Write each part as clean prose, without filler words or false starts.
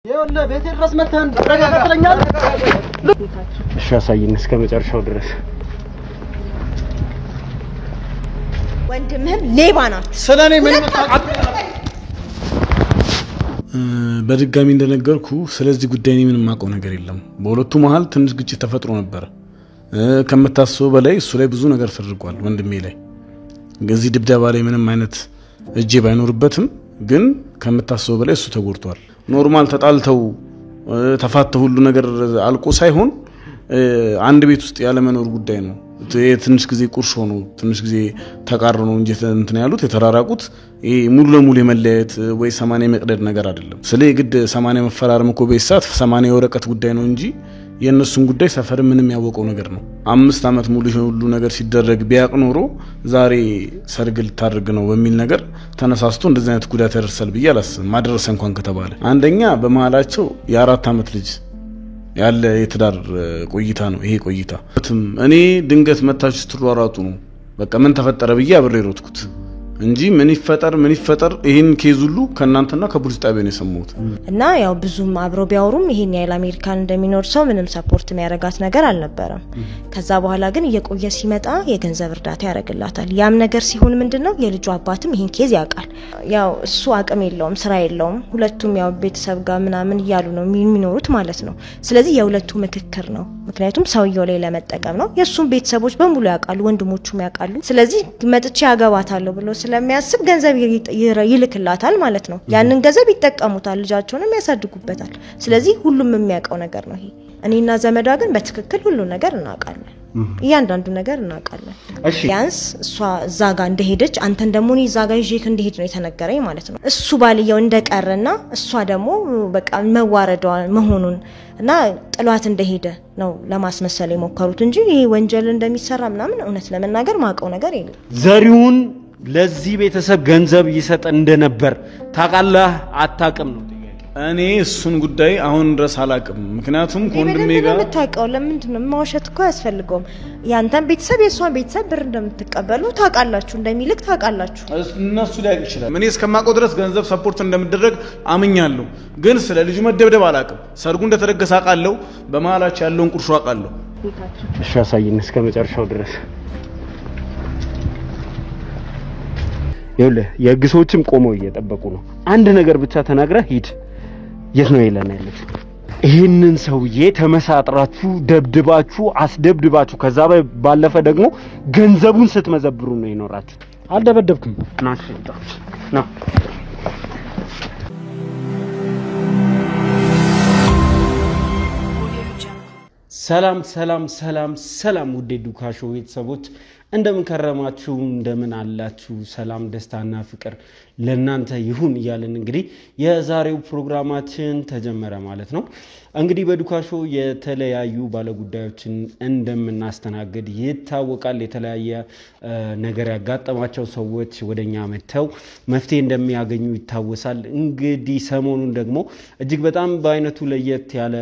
يلا بيت الراس متان رجعتلኛል እሺ አሳይኝ እስከ መጨረሻው ድረስ ወንድምህም ሌባ ናችሁ ስለኔ ምን በድጋሚ እንደነገርኩ ስለዚህ ጉዳይ ምንም ማቀው ነገር የለም በሁለቱ መሃል ትንሽ ግጭት ተፈጥሮ ነበር ከመታሰው በላይ እሱ ላይ ብዙ ነገር ተደርጓል ወንድሜ ላይ ገዚ ድብደባ ላይ ምንም አይነት እጄ ባይኖርበትም ግን ከመታሰው በላይ እሱ ተጎድቷል ኖርማል ተጣልተው ተፋተው ሁሉ ነገር አልቆ ሳይሆን አንድ ቤት ውስጥ ያለ መኖር ጉዳይ ነው ትንሽ ጊዜ ቁርሾ ነው ትንሽ ጊዜ ተቃርኖ እንጂ እንትን ያሉት የተራራቁት ሙሉ ለሙሉ የመለየት ወይ 80 መቅደድ ነገር አይደለም ስለ ግድ 80 መፈራረም እኮ በይሳት 80 የወረቀት ጉዳይ ነው እንጂ የነሱን ጉዳይ ሰፈር ምንም ያወቀው ነገር ነው 5 አመት ሙሉ ሁሉ ነገር ሲደረግ ቢያቅ ኖሮ ዛሬ ሰርግል ታርግ ነው በሚል ነገር ተነሳስቶ እንደዚህ አይነት ጉዳት ያደርሳል በያላስ ማድረስ እንኳን ከተባለ አንደኛ በመሃላቸው የ4 አመት ልጅ ያለ የትዳር ቆይታ ነው ይሄ ቆይታ እኔ ድንገት መታች ስትሯሯጡ ነው በቃ ምን ተፈጠረ በያ አብሬ ሮትኩት እንጂ ምን ይፈጠር ይሄን ኬዝ ሁሉ ከናንተና ከፖሊስ ጣቢያ ነው የሰሙት እና ያው ብዙም አብሮ ቢያወሩም ይሄን ያለ አሜሪካን እንደሚኖር ሰው ምንም ሰፖርት የሚያረጋት ነገር አልነበረም ከዛ በኋላ ግን እየቆየ ሲመጣ የገንዘብ እርዳታ ያረጋግላታል ያም ነገር ሲሆን ምንድነው የልጁ አባትም ይሄን ኬዝ ያውቃል ያው እሱ አቅም የለውም ስራ የለውም ሁለቱም ያው ቤተሰብ ጋር ምናምን ይያሉ ነው የሚኖሩት ማለት ነው ስለዚህ የሁለቱ ምክክር ነው ምክንያቱም ሰውየው ላይ ለመጠቀም ነው የሱም ቤተሰቦች በሙሉ ያውቃሉ ወንድሞቹም ያውቃሉ ስለዚህ መጥቼ ያገባታለሁ ብሎ ስለሚያስብ ገንዘብ ይልክላታል ማለት ነው ያንን ገንዘብ ይጠቀሙታል ልጃቸውንም ያሳድጉበታል ስለዚህ ሁሉም የሚያውቀው ነገር ነው ይሄ እኔና ዘመዷ ግን በትክክል ሁሉ ነገር እናውቃለን ያንዳንዱ ነገር እናውቃለን ያንስ እሷ እዛ ጋር እንደሄደች አንተን ደሞ ነው እዛ ጋር ይዤክ እንደሄድ ነው የተነገረኝ ማለት ነው እሱ ባልየው እንደቀረና እሷ ደሞ በቃ መዋረዷ መሆኑን እና ጥሏት እንደሄደ ነው ለማስመሰል የሞከሩት እንጂ ይሄ ወንጀል እንደሚሰራ ምናምን እውነት ለመናገር ማቀው ነገር የለም ዘሪውን ለዚህ ቤተሰብ ገንዘብ ይሰጥ እንደነበር ታቃለህ አታቅም ነው እኔ እሱን ጉዳይ አሁን ድረስ አላቅም ምክንያቱም ኮንድሜ ጋር ለምታውቀው ለምንድነው ማውሸት እኮ ያስፈልገውም ያንተን ቤተሰብ የሷን ቤተሰብ ብር እንደምትቀበሉ ታቃላችሁ እንደሚልክ ታቃላችሁ እነሱ ላይ ይችላል እኔ እስከማቆ ድረስ ገንዘብ ሰፖርት እንደምደረግ አምኛለሁ ግን ስለ ልጁ መደብደብ አላቅም ሰርጉ እንደተደገሰ አቃለው በመሃላቸው ያለውን ቁርሾ አቃለው እሺ አሳይኝ እስከ መጨረሻው ድረስ ይኸውልህ የግሶችም ቆመው እየጠበቁ ነው አንድ ነገር ብቻ ተናግረህ ሂድ የት ነው ይለና ያለች ይሄንን ሰውዬ ተመሳጥራችሁ ደብድባችሁ አስደብድባችሁ ከዛ ባለፈ ደግሞ ገንዘቡን ስትመዘብሩ ነው ይኖራችሁ አልደበደብኩም ና ሰላም ውዴ ዱካሾ ቤተሰቦች እንደምን ከረማችሁ እንደምን አላችሁ ሰላም ደስታና ፍቅር ለናንተ ይሁን ይያልን እንግዲህ የዛሬው ፕሮግራማችን ተጀመረ ማለት ነው እንግዲህ በዱካሾ የተለያዩ ባለጉዳዮችን እንደምናስተናግድ ይታወቃል የተለያየ ነገር ያጋጠማቸው ሰዎች ወደኛ መተው መፍትሄ እንደሚያገኙ ይታወሳል እንግዲህ ሰሞኑን ደግሞ እጅግ በጣም በአይነቱ ለየት ያለ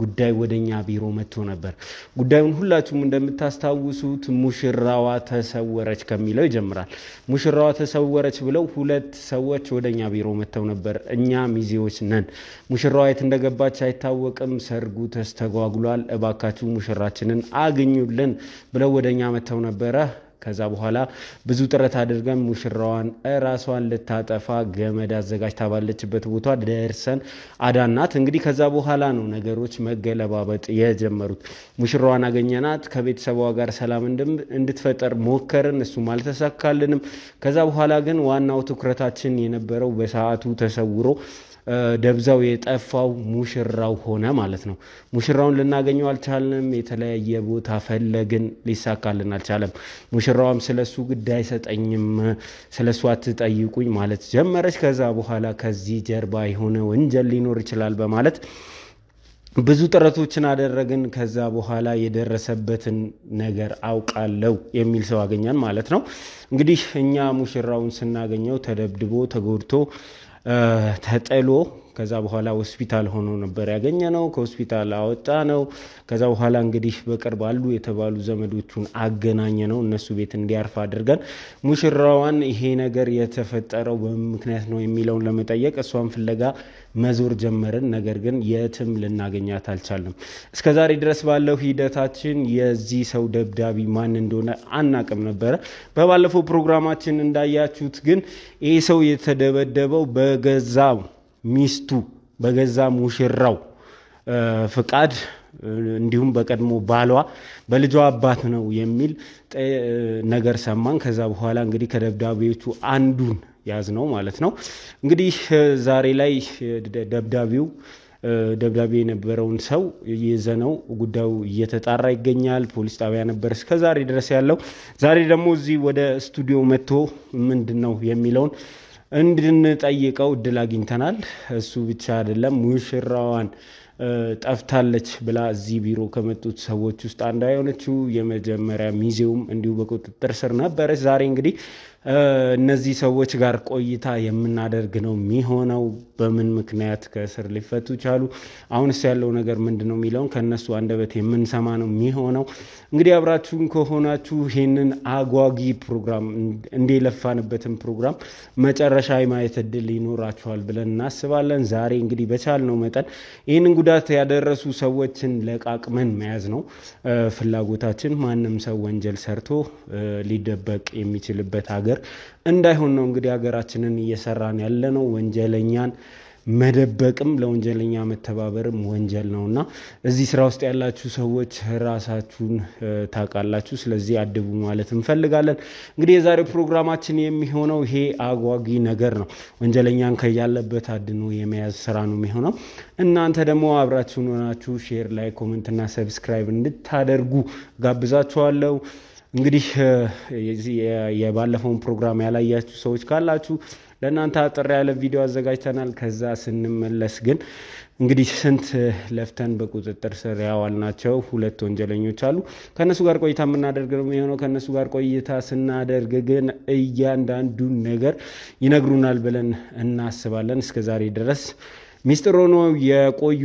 ጉዳይ ወደኛ ቢሮ መጥቶ ነበር ጉዳዩን ሁላችሁም እንደምታስታውሱት ሙሽራዋ ተሰወረች ከሚለው ይጀምራል ሙሽራዋ ተሰወረች ብለው ሁለት ሰዎች ወደኛ ቢሮ መተው ነበር እኛ ሚዜዎች ነን ሙሽራዋ የት እንደገባች አይታወቅም ሰርጉ ተስተጓጉሏል እባካችሁ ሙሽራችንን አግኙልን ብለው ወደኛ መተው ነበር ከዛ በኋላ ብዙ ጥረት አድርገን ሙሽራዋን ራሷን ልታጠፋ ገመድ አዘጋጅታ ባለችበት ቦታ ደርሰን አዳናት እንግዲህ ከዛ በኋላ ነው ነገሮች መገለባበጥ የጀመሩት ሙሽራዋን አገኘናት ከቤተሰቧ ጋር ሰላም እንድትፈጠር ሞከርን እሱም አልተሳካልንም ከዛ በኋላ ግን ዋናው ትኩረታችን የነበረው በሰዓቱ ተሰውሮ ደብዛው የጠፋው ሙሽራው ሆነ ማለት ነው ሙሽራውን ልናገኘው አልቻልንም የተለያየ ቦታ ፈለግን ሊሳካልን አልቻለም ሙሽራውም ስለሱ ጉዳይ አይሰጠኝም ስለሱ አትጠይቁኝ ማለት ጀመረች ከዛ በኋላ ከዚህ ጀርባ የሆነ ወንጀል ሊኖር ይችላል በማለት ብዙ ጥረቶችን አደረግን ከዛ በኋላ የደረሰበትን ነገር አውቃለሁ የሚል ሰው አገኛን ማለት ነው እንግዲህ እኛ ሙሽራውን ስናገኘው ተደብድቦ ተጎድቶ ተጠሎ ከዛ በኋላ ሆስፒታል ሆኖ ነበር ያገኘነው ከሆስፒታል አወጣነው ከዛ በኋላ እንግዲህ በቅርብ አሉ የተባሉ ዘመዶቹን አገናኘነው እነሱ ቤት እንዲያርፍ አድርገን ሙሽራዋን ይሄ ነገር የተፈጠረው በምክንያት ነው የሚለውን ለመጠየቅ እሷን ፍለጋ መዞር ጀመርን ነገር ግን የትም ልናገኛት አልቻልንም እስከዛሬ ድረስ ባለው ሂደታችን የዚህ ሰው ደብዳቢ ማን እንደሆነ አናቅም ነበር በባለፈው ፕሮግራማችን እንዳያችሁት ግን ይሄ ሰው የተደበደበው በገዛ ሚስቱ በገዛ ሙሽራው ፍቃድ እንዲሁም በቀድሞ ባሏ በልጇ አባት ነው የሚል ነገር ሰማን ከዛ በኋላ እንግዲህ ከደብዳቤዎቹ አንዱን ያዝነው ማለት ነው እንግዲህ ዛሬ ላይ ደብዳቤ የነበረውን ሰው ይዘነው ጉዳዩ እየተጣራ ይገኛል ፖሊስ ጣቢያ ነበር እስከዛሬ ድረስ ያለው ዛሬ ደግሞ እዚህ ወደ ስቱዲዮ መጥቶ ምንድነው የሚለውን እንድንጠይቀው እድል አግኝተናል እሱ ብቻ አይደለም ሙሽራዋን ጠፍታለች ብላ እዚህ ቢሮ ከመጡት ሰዎች ውስጥ አንዷ የሆነችው የመጀመሪያ ሚዜውም እንዲሁ በቁጥጥር ስር ነበረች ዛሬ እንግዲህ እነዚህ ሰዎች ጋር ቆይታ የምናደርግ ነው የሚሆነው በምን ምክንያት ከእስር ሊፈቱ ቻሉ አሁንስ ያለው ነገር ምንድነው የሚለውን ከነሱ አንደበት የምንሰማ ነው የሚሆነው እንግዲህ አብራችሁን ከሆናችሁ ይሄንን አጓጊ ፕሮግራም እንደለፋንበትን ፕሮግራም መጨረሻ የማየት እድል ይኖራችኋል ብለን እናስባለን ዛሬ እንግዲህ በቻልነው መጠን ይሄንን ጉዳት ያደረሱ ሰዎችን ለቃቅመን መያዝ ነው ፍላጎታችን ማንም ሰው ወንጀል ሰርቶ ሊደበቅ የሚችልበት ሀገር እንዳይሆን ነው እንግዲህ ሀገራችንን እየሰራን ያለነው ወንጀለኛን መደበቅም ለወንጀለኛ መተባበርም ወንጀል ነውና እዚህ ስራ ውስጥ ያላችሁ ሰዎች ራሳችሁን ታቃላችሁ ስለዚህ አድቡ ማለት እንፈልጋለን እንግዲህ የዛሬው ፕሮግራማችን የሚሆነው ይሄ አጓጊ ነገር ነው ወንጀለኛን ከያለበት አድኖ የመያዝ ስራ ነው የሚሆነው እናንተ ደግሞ አብራችሁን ሆናችሁ ሼር ላይ ኮሜንት እና ሰብስክራይብ እንድታደርጉ ጋብዛችኋለሁ እንግዲህ የባለፈውን ፕሮግራም ያላያችሁ ሰዎች ካላችሁ ለእናንተ አጥር ያለ ቪዲዮ አዘጋጅተናል ከዛ ስንመለስ ግን እንግዲህ ስንት ለፍተን በቁጥጥር ስር ያዋልናቸው ሁለት ወንጀለኞች አሉ ከነሱ ጋር ቆይታ የምናደርግ ነው የሚሆነው ከነሱ ጋር ቆይታ ስናደርግ ግን እያንዳንዱ ነገር ይነግሩናል ብለን እናስባለን እስከዛሬ ድረስ ሚስጥር ሆኖ የቆዩ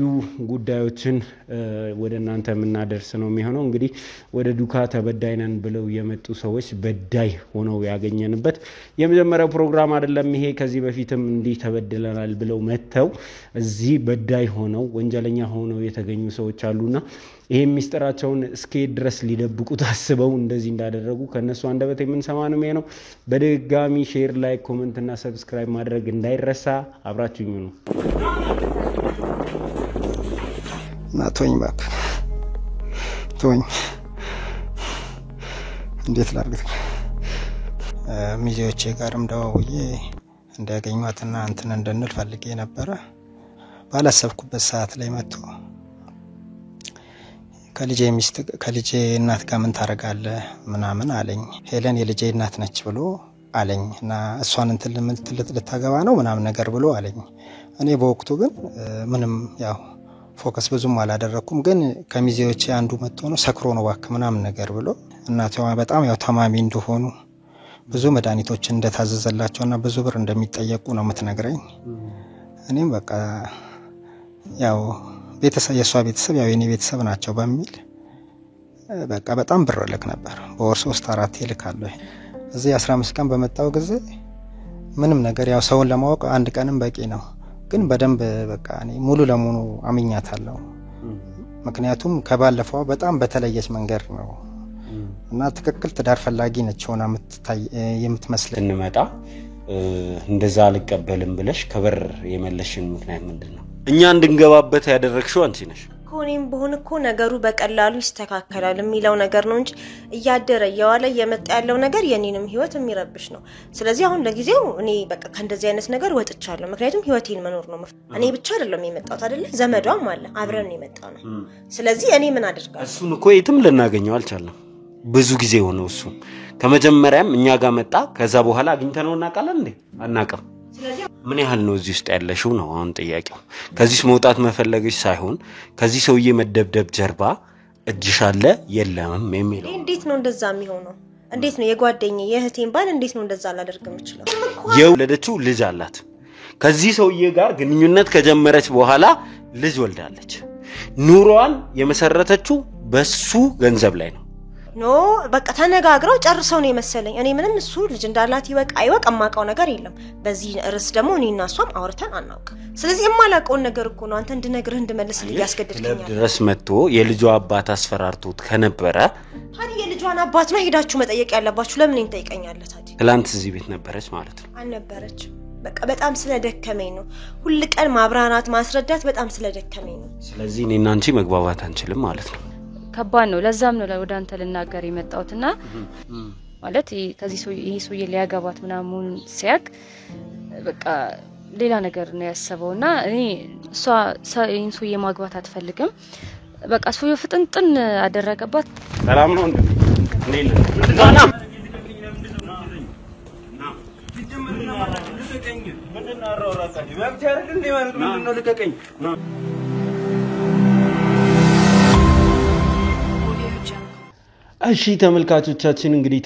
ጉዳዮችን ወደ እናንተ የምናደርስ ነው የሚሆነው እንግዲህ ወደ ዱካ ተበዳይነን ብለው የመጡ ሰዎች በዳይ ሆነው ያገኘንበት የመጀመሪያው ፕሮግራም አይደለም ይሄ ከዚህ በፊትም እንዲህ ተበድለናል ብለው መተው እዚህ በዳይ ሆነው ወንጀለኛ ሆነው የተገኙ ሰዎች አሉና ይሄ ሚስጥራቸውን እስከ ድረስ ሊደብቁ ታስበው እንደዚህ እንዳደረጉ ከነሱ አንደበት የምንሰማ ነው የሚሆነው በድጋሚ ሼር ላይ ኮሜንት እና ሰብስክራይብ ማድረግ እንዳይረሳ አብራችሁኝ ነው ናቶኝ ባክ ቶኝ እንዴት ላርግት ሚዜዎቼ ጋርም ደውዬ እንዳገኙአትና እንትን እንደነል ፈልጌ ነበር ባላሰብኩበት ሰዓት ላይ መጥቶ ከልጄ እናት ጋር ምን ታረጋለህ ምናምን አለኝ ሄለን የልጄ እናት ነች ብሎ አለኝ እና እሷን እንትን ልታገባ ነው ምናምን ነገር ብሎ አለኝ እኔ በወቅቱ ግን ምንም ያው ፎከስ ብዙም አላደረኩም ግን ከሚዜዎቼ አንዱ መጥቶ ነው ሰክሮ ነው ባክ ምናምን ነገር ብሎ እናቷ በጣም ያው ታማሚ እንደሆኑ ብዙ መድኃኒቶች እንደታዘዘላቸውና ብዙ ብር እንደሚጠየቁ ነው የምትነግረኝ እኔም በቃ ያው የሷ ቤተሰብ ያው የኔ ቤተሰብ ናቸው በሚል በቃ በጣም ብር ልክ ነበር በወር 3-4 ይልካለሁ እዚህ 15 ቀን በመጣው ጊዜ ምንም ነገር ያው ሰውን ለማወቅ አንድ ቀንም በቂ ነው ግን በደንብ በቃ እኔ ሙሉ ለሙሉ አምኛታለሁ ምክንያቱም ከባለፈው በጣም በተለየች መንገድ ነው እና ትክክል ትዳር ፈላጊ ነች ሆና የምትመስል እንመጣ እንደዛ አልቀበልም ብለሽ ከበር የመለሽን ምክንያት ምንድነው እኛ እንድንገባበት ያደረግሽው አንቺ ነሽ ኮኔም በሆነ እኮ ነገሩ በቀላሉ ይስተካከላል የሚለው ነገር ነው እንጂ እያደረ ያዋለ የመጣ ያለው ነገር የኔንም ህይወት የሚረብሽ ነው ስለዚህ አሁን ለጊዜው እኔ በቃ ከእንደዚህ አይነት ነገር ወጥቻለሁ ምክንያቱም ህይወቴን መኖር ነው እኔ ብቻ አይደለም የመጣሁት አይደለ ዘመዷም አለ አብረን የመጣው ነው ስለዚህ እኔ ምን አድርጋለሁ እሱን እኮ የትም ልናገኘው አልቻለም ብዙ ጊዜ ሆነ እሱ ከመጀመሪያም እኛ ጋር መጣ ከዛ በኋላ አግኝተነው እናቃለን እንዴ አናቀም ምን ያህል ነው እዚህ ውስጥ ያለሽው ነው አሁን ጥያቄው ከዚህ መውጣት መፈለግሽ ሳይሆን ከዚህ ሰውዬ መደብደብ ጀርባ እጅሽ አለ የለም የሚለው እንዴት ነው እንደዛ የሚሆነው እንዴት ነው የጓደኛዬ የእህቴን ባል እንዴት ነው እንደዛ አላደርግም ይችላል የወለደችው ልጅ አላት ከዚህ ሰውዬ ጋር ግንኙነት ከጀመረች በኋላ ልጅ ወልዳለች ኑሮዋን የመሰረተችው በሱ ገንዘብ ላይ ነው ኖ በቃ ተነጋግረው ጨርሰው ነው የመሰለኝ እኔ ምንም እሱ ልጅ እንዳላት ይወቅ ማቀው ነገር የለም በዚህ ርስ ደግሞ እኔና እሷም አውርተን አናውቅ ስለዚህ የማላቀውን ነገር እኮ ነው አንተ እንድነግርህ እንድመልስ ያስገድድከኛል ድረስ መጥቶ የልጇ አባት አስፈራርቶት ከነበረ ታዲያ የልጇን አባት ነው ሄዳችሁ መጠየቅ ያለባችሁ ለምን እንጠይቀኛለህ ታዲያ ትላንት እዚህ ቤት ነበረች ማለት ነው አልነበረች በቃ በጣም ስለደከመኝ ነው ሁሉ ቀን ማብራራት ማስረዳት በጣም ስለደከመኝ ነው ስለዚህ እኔና አንቺ መግባባት አንችልም ማለት ነው ከባድ ነው ለዛም ነው ወደ አንተ ልናገር የመጣውትና ማለት ከዚህ ይሄ ሰውዬ ሊያጋባት ምናምን ሲያቅ በቃ ሌላ ነገር ነው ያሰበውና እኔ እሷ ይሄን ሰውዬ ማግባት አትፈልግም በቃ ሰውዬው ፍጥንጥን አደረገባት ሰላም ነው እንዴ እሺ ተመልካቾቻችን እንግዲህ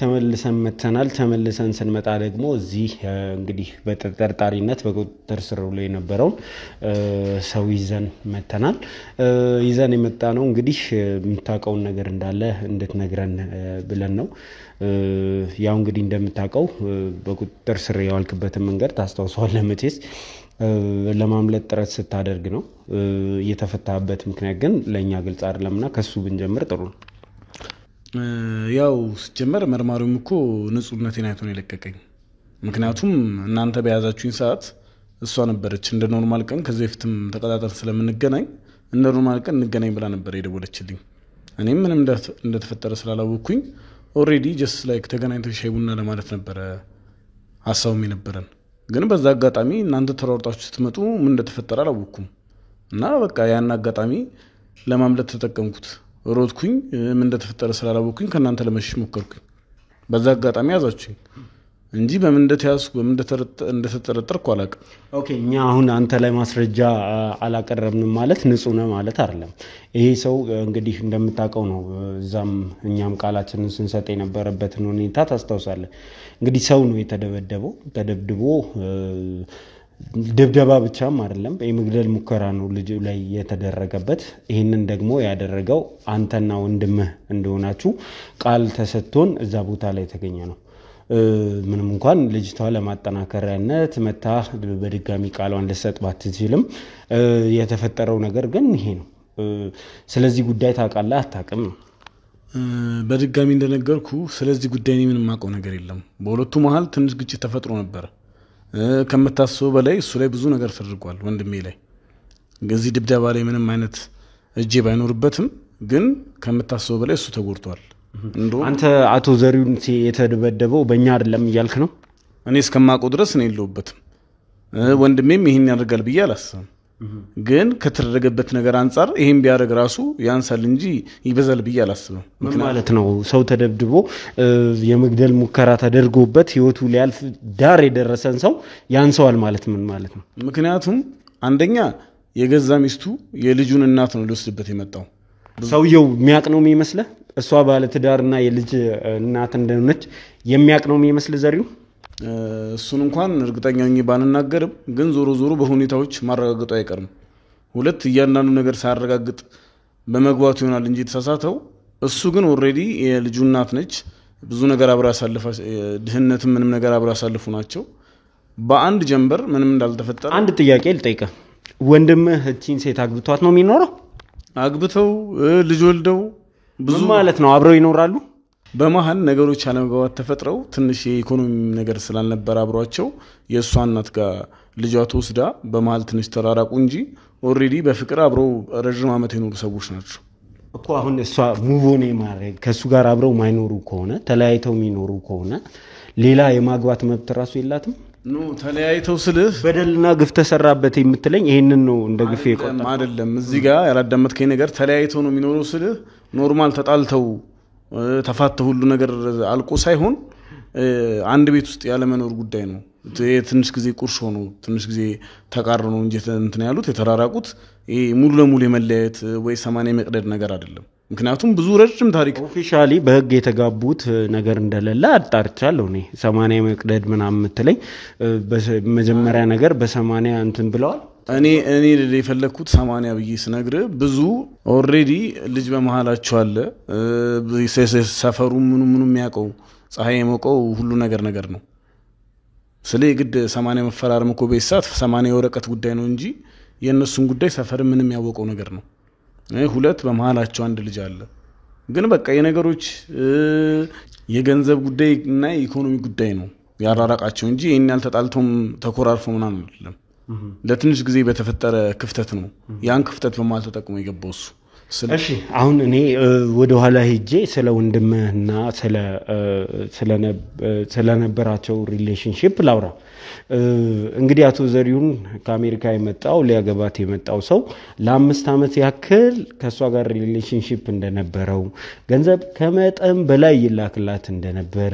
ተመልሰን ስንመጣ ደግሞ እዚህ እንግዲህ በተጠርጣሪነት በቁጥጥር ስር ላይ የነበረው ሰው ይዘን መተናል ይዘን የመጣነው እንግዲህ የምታውቀው ነገር እንዳለ እንድትነግረን ብለን ነው ያው እንግዲህ እንደምታውቀው በቁጥጥር ስር ያዋልክበትን መንገድ ታስተዋውሳለህ መቼስ ለማምለጥ ጥረት ስታደርግ ነው የተፈታበት ምክንያት ግን ለኛ ግልጽ አይደለምና ከሱ ብንጀምር ጥሩ ነው ያው ሲጀመር መርማሪውም እኮ ንጹህነቴን አይቶ ነው የለቀቀኝ ምክንያቱም እናንተ በያዛችሁኝ ሰዓት እሷ ነበረች እንደ ኖርማል ቀን ከዚህ በፊትም ተቀጣጣር ስለምንገናኝ እንደ ኖርማል ቀን እንገናኝ ብላ ነበር የደወለችልኝ እኔም ምንም እንደተፈጠረ ስላላወቅኩኝ ኦሬዲ ጀስት ላይክ ተገናኝተን ሻይ ቡና ለማለት ነበር ሐሳቡም የነበረን ግን በዛ አጋጣሚ እናንተ ተሯርጣችሁ ስትመጡ ምን እንደተፈጠረ አላወቅኩም እና በቃ ያን አጋጣሚ ለማምለጥ ተጠቀምኩት ሮድኩኝ ምን እንደተፈጠረ ስላላወቅኩኝ ከናንተ ለመሽሽ ሞከርኩኝ በዛ አጋጣሚ ያዛችሁኝ እንጂ በምን እንደተያዝኩ በምን እንደተጠረጠርኩ አላውቅም ኦኬ እኛ አሁን አንተ ላይ ማስረጃ አላቀረብንም ማለት ንጹህ ነው ማለት አይደለም ይሄ ሰው እንግዲህ እንደምታውቀው ነው እዛም እኛም ቃላችንን ስንሰጥ የነበረበትን ሁኔታ ታስተውሳለህ እንግዲህ ሰው ነው የተደበደበው ተደብድቦ ድብደባ ብቻም አይደለም የመግደል ሙከራ ነው ልጅ ላይ የተደረገበት ይሄንን ደግሞ ያደረገው አንተና ወንድምህ እንደሆናችሁ ቃል ተሰጥቶን እዛ ቦታ ላይ ተገኘ ነው ምንም እንኳን ልጅቷ ለማጠናከሪያነት መታ በድጋሚ ቃሏን ልሰጥ ባትችልም የተፈጠረው ነገር ግን ይሄ ነው ስለዚህ ጉዳይ ታውቃለህ አታውቅም በድጋሚ እንደነገርኩ ስለዚህ ጉዳይ ምንም ማቀው ነገር የለም በሁለቱ መሃል ትንሽ ግጭት ተፈጥሮ ነበር ከመታሰው በላይ እሱ ላይ ብዙ ነገር ተደርጓል ወንድሜ ላይ ገዚ ድብደባ ላይ ምንም አይነት እጄ ባይኖርበትም ግን ከመታሰው በላይ እሱ ተጎድቷል አንተ አቶ ዘሪውን የተደበደበው በእኛ አይደለም ይያልክ ነው እኔ እስከማቆ ድረስ ነው የለውበትም ወንድሜም ይሄን ያደርጋል ብዬ አላስብም ግን ከተደረገበት ነገር አንፃር ይሄን ቢያደርግ ራሱ ያንሳል እንጂ ይበዛል ብዬ አላስብም ምን ማለት ነው ሰው ተደብድቦ የመግደል ሙከራ ተደርጎበት ህይወቱ ሊያልፍ ዳር የደረሰን ሰው ያንሳዋል ማለት ምን ማለት ነው ምክንያቱም አንደኛ የገዛ ሚስቱ የልጁን እናት ነው ሊወስድበት የመጣው ሰውየው የሚያቅ ነው የሚመስለው እሷ ባለ ትዳርና የልጅ እናት እንደሆነች የሚያቅ ነው የሚመስል ዘሪው እሱን እንኳን እርግጠኛ ነኝ ባንናገርም ግን ዞሮ በሁኔታዎች ማረጋገጡ አይቀርም ሁለት እያንዳንዱ ነገር ሳያረጋግጥ በመግባቱ ይሆናል እንጂ ተሳሳተው እሱ ግን ኦሬዲ የልጁ እናት ነች ብዙ ነገር አብራ ያሳልፋ ድህነትም ምንም ነገር አብራ ያሳልፉ ናቸው በአንድ ጀንበር ምንም እንዳልተፈጠረ አንድ ጥያቄ ልጠይቅህ ወንድምህ እቺን ሴት አግብቷት ነው የሚኖረው አግብተው ልጅ ወልደው ብዙ ማለት ነው አብረው ይኖራሉ በመሃል ነገሮች አለመግባባት ተፈጥረው ትንሽ የኢኮኖሚ ነገር ስላልነበር አብሯቸው የሷ እናት ጋር ልጇ ተወስዳ በመሃል ትንሽ ተራራቁ እንጂ ኦሬዲ በፍቅር አብረው ረጅም አመት የኖሩ ሰዎች ናቸው እኮ አሁን እሷ ሙቮኔ ማድረግ ከሱ ጋር አብረው ማይኖሩ ከሆነ ተለያይተው የሚኖሩ ከሆነ ሌላ የማግባት መብት ራሱ የላትም ኖ ተለያይተው ስልህ በደልና ግፍ ተሰራበት የምትለኝ ይሄንን ነው እንደ ግፍ ይቆጣ አይደለም እዚህ ጋር ያላዳመጥከኝ ነገር ተለያይተው ነው የሚኖሩ ስልህ ኖርማል ተጣልተው ተፋተው ሁሉ ነገር አልቆ ሳይሆን አንድ ቤት ውስጥ ያለ መኖር ጉዳይ ነው ትንሽ ጊዜ ቁርሾ ነው ትንሽ ጊዜ ተቃርኖ እንጂ እንትን ያሉት የተራራቁት ሙሉ ለሙሉ የመለያየት ወይ 80 መቅደድ ነገር አይደለም ምክንያቱም ብዙ ረጅም ታሪክ ኦፊሻሊ በህግ የተጋቡት ነገር እንደሌለ አጣርቻለሁ እኔ 80 መቅደድ ምናምን ምትለኝ በመጀመሪያ ነገር በ80 እንትን ብለዋል እኔ የፈለኩት 80 ብዬ ስነግር ብዙ ኦሬዲ ልጅ በመሃላቸው አለ ሰፈሩ ምኑ የሚያቀው ፀሐይ የሞቀው ሁሉ ነገር ነው ስለ ግድ 80 መፈራረም እኮ በይሳት 80 ወረቀት ጉዳይ ነው እንጂ የነሱን ጉዳይ ሰፈር ምንም ያወቀው ነገር ነው ሁለት በመሃላቸው አንድ ልጅ አለ ግን በቃ የነገሮች የገንዘብ ጉዳይና የኢኮኖሚ ጉዳይ ነው ያራራቃቸው እንጂ እኛ ያልተጣልቶም ተኮራርፈው ምናምን አይደለም ለትንሽ ጊዜ በተፈጠረ ክፍተት ነው ያን ክፍተት በማል ተጠቅሞ የገባው እሱ እሺ አሁን እኔ ወደ ኋላ ሄጄ ስለ ወንድምህና ስለ ነበራቸው ሪሌሽንሺፕ ላውራ እንግዲህ አቶ ዘሪሁን ከአሜሪካ የመጣው ሊያገባት የመጣው ሰው ለ5 አመት ያክል ከሷ ጋር ሪሌሽንሺፕ እንደነበረው ገንዘብ ከመጠን በላይ ይላክላት እንደነበር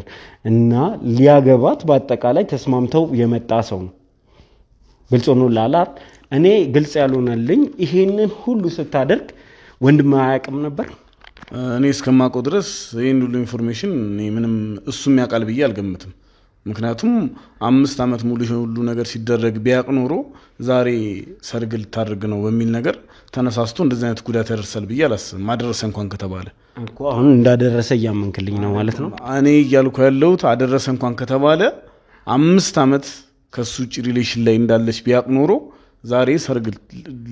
እና ሊያገባት በአጠቃላይ ተስማምተው የመጣ ሰው ነው ግልጽ ነው ላላር እኔ ግልጽ ያልሆነልኝ ይሄንን ሁሉ ስታደርግ ወንድም አያውቅም ነበር እኔ እስከማውቀው ድረስ ይሄን ሁሉ ኢንፎርሜሽን እኔ ምንም እሱም ያውቃል ብዬ አልገምትም ምክንያቱም 5 አመት ሙሉ ሁሉ ነገር ሲደረግ ቢያቅ ኖሮ ዛሬ ሰርግ ልታደርግ ነው በሚል ነገር ተነሳስቶ እንደዚህ አይነት ጉዳት ያደርሳል ብዬ አላስብም ማድረስ እንኳን ከተባለ እኮ አሁን እንዳደረሰ ያመንክልኝ ነው ማለት ነው እኔ እያልኩ ያለሁት አደረሰ እንኳን ከተባለ 5 አመት ከሱ ጪ ሪሌሽን ላይ እንዳለች ቢያቅ ኖሮ ዛሬ ሰርግ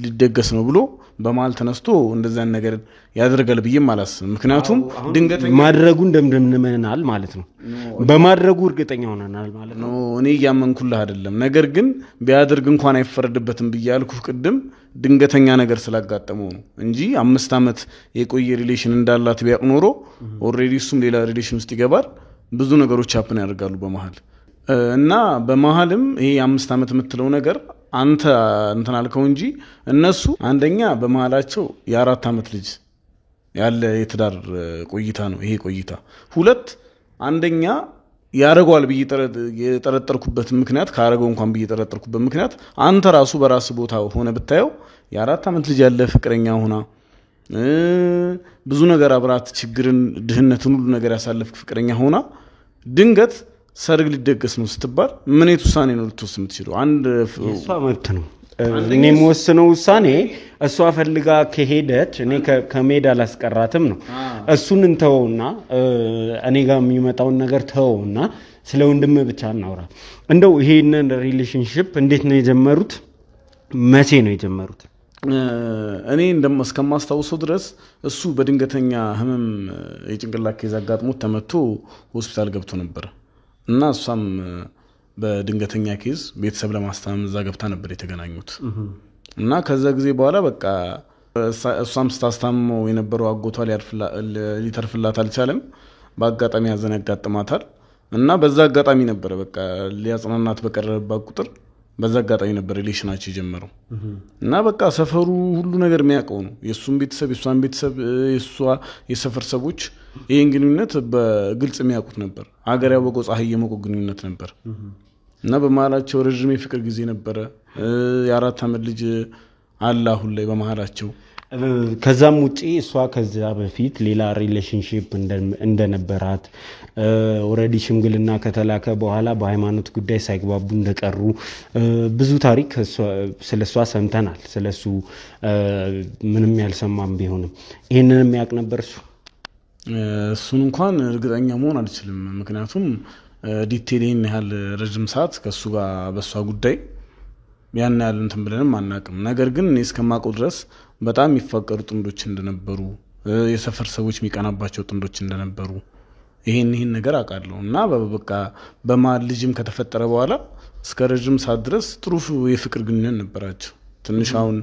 ሊደገስ ነው ብሎ በማል ተነስቶ እንደዛን ነገር ያደርጋል ብዬ አላስብም ምክንያቱም ድንገተኛ ማድረጉ እንደምንመናል ማለት ነው በማድረጉ እርግጠኛ ሆነናል ማለት ነው እኔ ያመንኩልህ አይደለም ነገር ግን ቢያደርግ እንኳን አይፈረድበትም ብያልኩ ቅድም ድንገተኛ ነገር ስላጋጠመው ነው እንጂ 5 አመት የቆየ ሪሌሽን እንዳላት ቢያቅ ኖሮ ኦሬዲ እሱም ሌላ ሪሌሽን ውስጥ ይገባል ብዙ ነገሮች ሀፕን ያደርጋሉ በመሃል እና በመሃልም ይሄ 5 አመት የምትለው ነገር አንተ እንትን አልከው እንጂ እነሱ አንደኛ በመሃላቸው የ4 አመት ልጅ ያለ የትዳር ቆይታ ነው ይሄ ቆይታ ሁለት አንደኛ ያረጋዋል ብዬ የጠረጠርኩበት ምክንያት ካረጋው እንኳን ብዬ የጠረጠርኩበት ምክንያት አንተ ራሱ በራስ ቦታ ሆነ ብታየው የ4 አመት ልጅ ያለ ፍቅረኛ ሆና ብዙ ነገር አብራት ችግርን ድህነትን ሁሉ ነገር ያሳለፍክ ፍቅረኛ ሆና ድንገት ሰርግ ሊደገስ ነው ስትባል ምን የተውሳኔ ነው ልትወስን የምትችለው አንድ እሷ መብት ነው እኔ የምወስነው ውሳኔ እሷ ፈልጋ ከሄደች እኔ ከሜዳ ላስቀራትም ነው እሱን እንተውና እኔ ጋር የሚመጣው ነገር ተውና ስለ ወንድም ብቻ እናውራ እንደው ይሄንን ሪሌሽንሺፕ እንዴት ነው የጀመሩት መቼ ነው የጀመሩት እኔ እንደማስከማስታውሰው ድረስ እሱ በድንገተኛ ህመም የጭንቅላት ኬዝ አጋጥሞት ተመቶ ሆስፒታል ገብቶ ነበር እና እሷም በድንገተኛ ኬዝ ቤተሰብ ለማስታመም እዛ ገብታ ነበር የተገናኙት እና ከዛ ጊዜ በኋላ በቃ እሷም ስታስታመው የነበረው አጎቷ ሊተርፍላት አልቻለም በአጋጣሚ ያዘን ያጋጥማታል እና በዛ አጋጣሚ ነበር በቃ ሊያጽናናት በቀረበባት ቁጥር በዛ አጋጣሚ ነበር ሪሌሽናቸው የጀመረው እና በቃ ሰፈሩ ሁሉ ነገር የሚያውቀው ነው የሱም ቤተሰብ የሷን ቤተሰብ የሰፈር ሰዎች ይሄን ግንኙነት በግልጽ የሚያውቁት ነበር ሀገር ያወቀው ፀሐይ የሞቀው ግንኙነት ነበር እና በመሃላቸው ረጅም የፍቅር ጊዜ ነበር የ4 አመት ልጅ አለ አሁን ላይ በመሃላቸው ከዛም ውጪ እሷ ከዛ በፊት ሌላ ሪሌሽንሺፕ እንደነበራት ኦሬዲ ሽምግልና ከተላከ በኋላ በሃይማኖት ጉዳይ ሳይግባቡ እንደቀሩ ብዙ ታሪክ ስለሷ ሰምተናል ስለሱ ምንም ያልሰማም ቢሆንም ይሄንንም ያቅ ነበር እሱን እንኳን እርግጠኛ መሆን አልችልም ምክንያቱም ዲቴይልን ያህል ረጅም ሰዓት ከሱ ጋር በሷ ጉዳይ ያን ያህል እንትን ብለንም አናቅም ነገር ግን እኔ እስከማውቀው ድረስ በጣም ይፈቀሩ ጥንዶች እንደነበሩ የሰፈር ሰዎች የሚቀናባቸው ጥንዶች እንደነበሩ ይሄን ነገር አውቃለሁ እና በቃ በማል ልጅም ከተፈጠረ በኋላ እስከ ረጅም ሰዓት ድረስ ጥሩ የፍቅር ግንኙነት ነበራቸው ትንሽ አሁን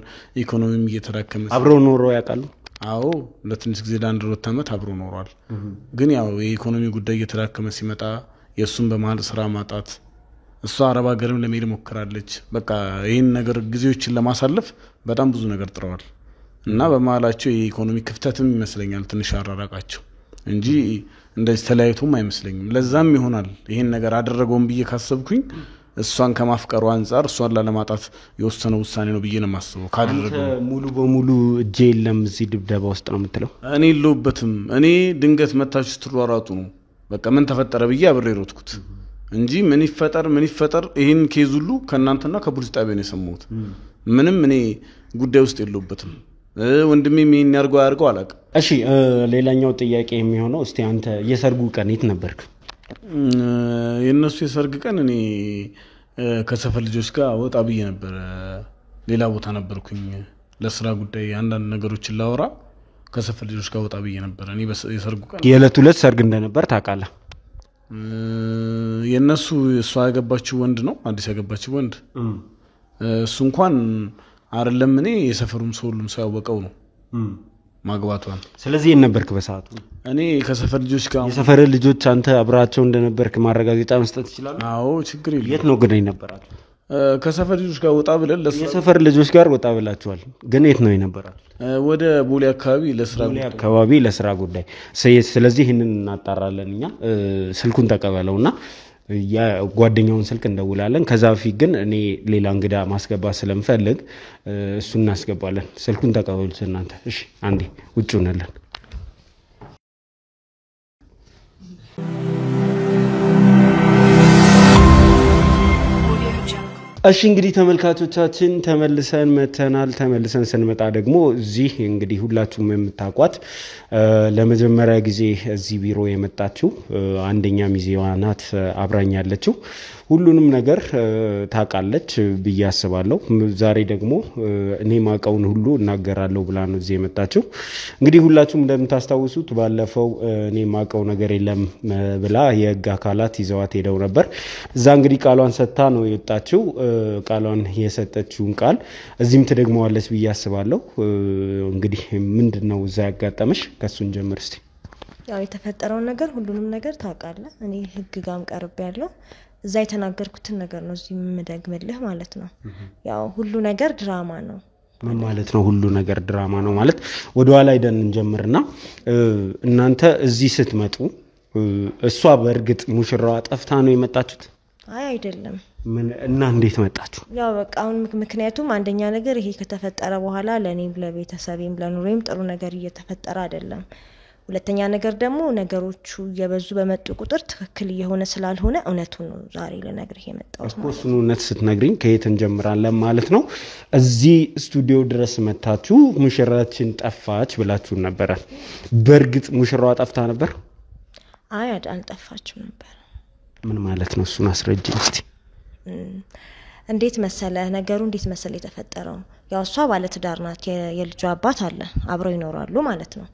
ኢኮኖሚም እየተራከመ አብረው ኖሮ ያውቃሉ አዎ ለትንሽ ጊዜ ለ1 አመት አብረው ኖሯል ግን ያው የኢኮኖሚ ጉዳይ እየተራከመ ሲመጣ የሱን በማል ስራ ማጣት እሷ አረብ ሀገርም ለመሄድ ሞክራለች በቃ ይሄን ነገር ጊዜዎችን ለማሳለፍ በጣም ብዙ ነገር ጥረዋል እና በመሃላቸው የኢኮኖሚ ክፍተትም ይመስለኛል ትንሽ አራራቃቸው እንጂ እንደዚህ ተለያይቶም አይመስለኝም ለዛም ይሆናል ይሄን ነገር አደረገውም ብዬ ካሰብኩኝ እሷን ከማፍቀሩ አንፃር እሷን ላለማጣት የወሰነው ውሳኔ ነው ብዬ ነው የማስበው። ካደረገው ሙሉ በሙሉ እጄ የለም እዚህ ድብደባ ውስጥ ነው የምትለው? እኔ የለሁበትም። እኔ ድንገት መታችሁ ስትሯሯጡ ነው በቃ ምን ተፈጠረ ብዬ አብሬ ሮጥኩት እንጂ ምን ይፈጠር ይሄን ኬዝ ሁሉ ከእናንተና ከፖሊስ ጣቢያ ነው የሰማሁት። ምንም እኔ ጉዳይ ውስጥ የለሁበትም። ወንድሜ ምን ያርገው አላውቅም። እሺ ሌላኛው ጥያቄ የሚሆነው እስቲ አንተ የሰርጉ ቀን የት ነበርክ? የነሱ የሰርግ ቀን እኔ ከሰፈር ልጆች ጋር ወጣ ብዬ ነበር። ሌላ ቦታ ነበርኩኝ ለስራ ጉዳይ አንዳንድ ነገሮችን ላወራ ከሰፈር ልጆች ጋር ወጣ ብዬ ነበር። እኔ የሰርጉ ቀን የዕለት ሁለት ሰርግ እንደነበር ታውቃለህ? የነሱ እሷ ያገባችው ወንድ ነው አዲስ ያገባችው ወንድ እሱ እንኳን አይደለም እኔ የሰፈሩም ሰው ሁሉም ሰው ያወቀው ነው ማግባቷን። ስለዚህ የነበርክ በሰዓቱ? እኔ ከሰፈር ልጆች ጋር የሰፈር ልጆች አንተ አብራቸው እንደነበርክ ማረጋገጫ መስጠት ይችላል? አዎ ችግር የለም። የት ነው ግን የነበራችሁ? ከሰፈር ልጆች ጋር ወጣ ብለን የሰፈር ልጆች ጋር ወጣ ብላችኋል። ግን የት ነው የነበራችሁ? ወደ ቦሌ አካባቢ ለስራ ጉዳይ። ስለዚህ ይሄንን እናጣራለን እኛ። ስልኩን ተቀበለውና ጓደኛውን ስልክ እንደውላለን። ከዛ በፊት ግን እኔ ሌላ እንግዳ ማስገባት ስለምፈልግ እሱን እናስገባለን። ስልኩን ተቀበሉት እናንተ። እሺ አንዴ ውጭ ሆነልን። እሺ እንግዲህ ተመልካቾቻችን ተመልሰን መተናል። ተመልሰን ስንመጣ ደግሞ እዚህ እንግዲህ ሁላችሁም የምታውቋት ለመጀመሪያ ጊዜ እዚህ ቢሮ የመጣችው አንደኛ ሚዜዋ ናት አብራኛለችው። ሁሉንም ነገር ታውቃለች ብዬ አስባለሁ። ዛሬ ደግሞ እኔ ማቀውን ሁሉ እናገራለሁ ብላ ነው እዚህ የመጣችው። እንግዲህ ሁላችሁም እንደምታስታውሱት ባለፈው እኔ ማቀው ነገር የለም ብላ የህግ አካላት ይዘዋት ሄደው ነበር። እዛ እንግዲህ ቃሏን ሰጥታ ነው የወጣችው። ቃሏን የሰጠችውን ቃል እዚህም ትደግመዋለች ብዬ አስባለሁ። እንግዲህ ምንድነው እዛ ያጋጠመሽ? ከሱን ጀምር እስቲ። ያው የተፈጠረውን ነገር ሁሉንም ነገር ታውቃለህ። እኔ ህግ ጋርም ቀርብ ያለው እዛ የተናገርኩትን ነገር ነው እዚህ የምደግምልህ ማለት ነው። ያው ሁሉ ነገር ድራማ ነው። ምን ማለት ነው ሁሉ ነገር ድራማ ነው ማለት? ወደ ኋላ ሄደን እንጀምርና እናንተ እዚህ ስትመጡ እሷ በእርግጥ ሙሽራዋ ጠፍታ ነው የመጣችሁት? አይ አይደለም። እና እንዴት መጣችሁ? ያው በቃ አሁን ምክንያቱም አንደኛ ነገር ይሄ ከተፈጠረ በኋላ ለኔም ለቤተሰቤም ለኑሬም ጥሩ ነገር እየተፈጠረ አይደለም። ሁለተኛ ነገር ደግሞ ነገሮቹ እየበዙ በመጡ ቁጥር ትክክል እየሆነ ስላልሆነ እውነቱን ነው ዛሬ ለነግርህ የመጣሁት። እኮ እውነት ስትነግሪኝ ከየት እንጀምራለን ማለት ነው? እዚህ ስቱዲዮ ድረስ መታችሁ ሙሽራችን ጠፋች ብላችሁ ነበር። በእርግጥ ሙሽራዋ ጠፍታ ነበር? አይ አልጠፋችም ነበር። ምን ማለት ነው? እሱን አስረጅኝ እስቲ። እንዴት መሰለ ነገሩ እንዴት መሰለ የተፈጠረው? ያው እሷ ባለ ትዳር ናት፣ የልጇ አባት አለ፣ አብረው ይኖራሉ ማለት ነው።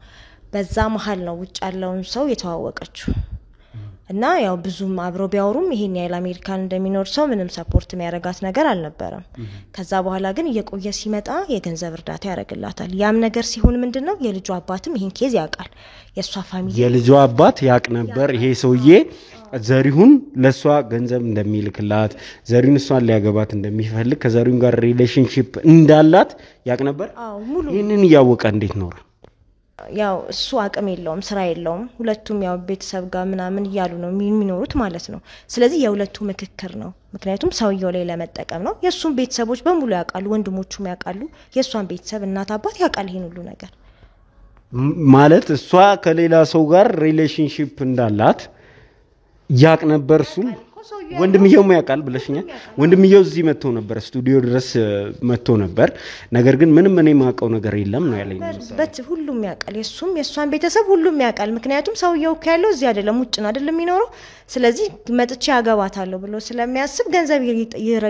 በዛ መሃል ነው ውጭ ያለውን ሰው የተዋወቀችው እና ያው ብዙም አብረው ቢያወሩም ይሄን ያህል አሜሪካን እንደሚኖር ሰው ምንም ሰፖርት የሚያረጋት ነገር አልነበረም። ከዛ በኋላ ግን እየቆየ ሲመጣ የገንዘብ እርዳታ ያረግላታል። ያም ነገር ሲሆን ምንድነው የልጇ አባትም ይሄን ኬዝ ያውቃል። የሷ ፋሚሊ የልጇ አባት ያውቅ ነበር ይሄ ሰውዬ ዘሪሁን ለሷ ገንዘብ እንደሚልክላት ዘሪሁን እሷን ሊያገባት እንደሚፈልግ ከዘሪሁን ጋር ሪሌሽንሺፕ እንዳላት ያውቅ ነበር። ሙሉ ይሄንን ያወቀ እንዴት ነው? ያው እሱ አቅም የለውም ስራ የለውም። ሁለቱም ያው ቤተሰብ ጋር ምናምን ይያሉ ነው የሚኖሩት ማለት ነው። ስለዚህ የሁለቱ ምክክር ነው። ምክንያቱም ሰውየው ላይ ለመጠቀም ነው። የሱን ቤተሰቦች በሙሉ ያውቃሉ፣ ወንድሞቹም ያውቃሉ፣ የሷን ቤተሰብ እናት አባት ያውቃል ይሄን ሁሉ ነገር ማለት እሷ ከሌላ ሰው ጋር ሪሌሽንሺፕ እንዳላት ያቅ ነበር። እሱ ወንድምየው ያውቃል ብለሽኛል። ወንድምየው እዚህ መጥቶ ነበር ስቱዲዮ ድረስ መጥቶ ነበር። ነገር ግን ምንም እኔ ማቀው ነገር የለም ነው ያለኝ። ሁሉም ያውቃል፣ የሱም የሷን ቤተሰብ ሁሉም ያውቃል። ምክንያቱም ሰውየው ካለው እዚህ አይደለም ውጭ ነው አይደለም የሚኖረው። ስለዚህ መጥቼ ያገባታለሁ ብሎ ስለሚያስብ ገንዘብ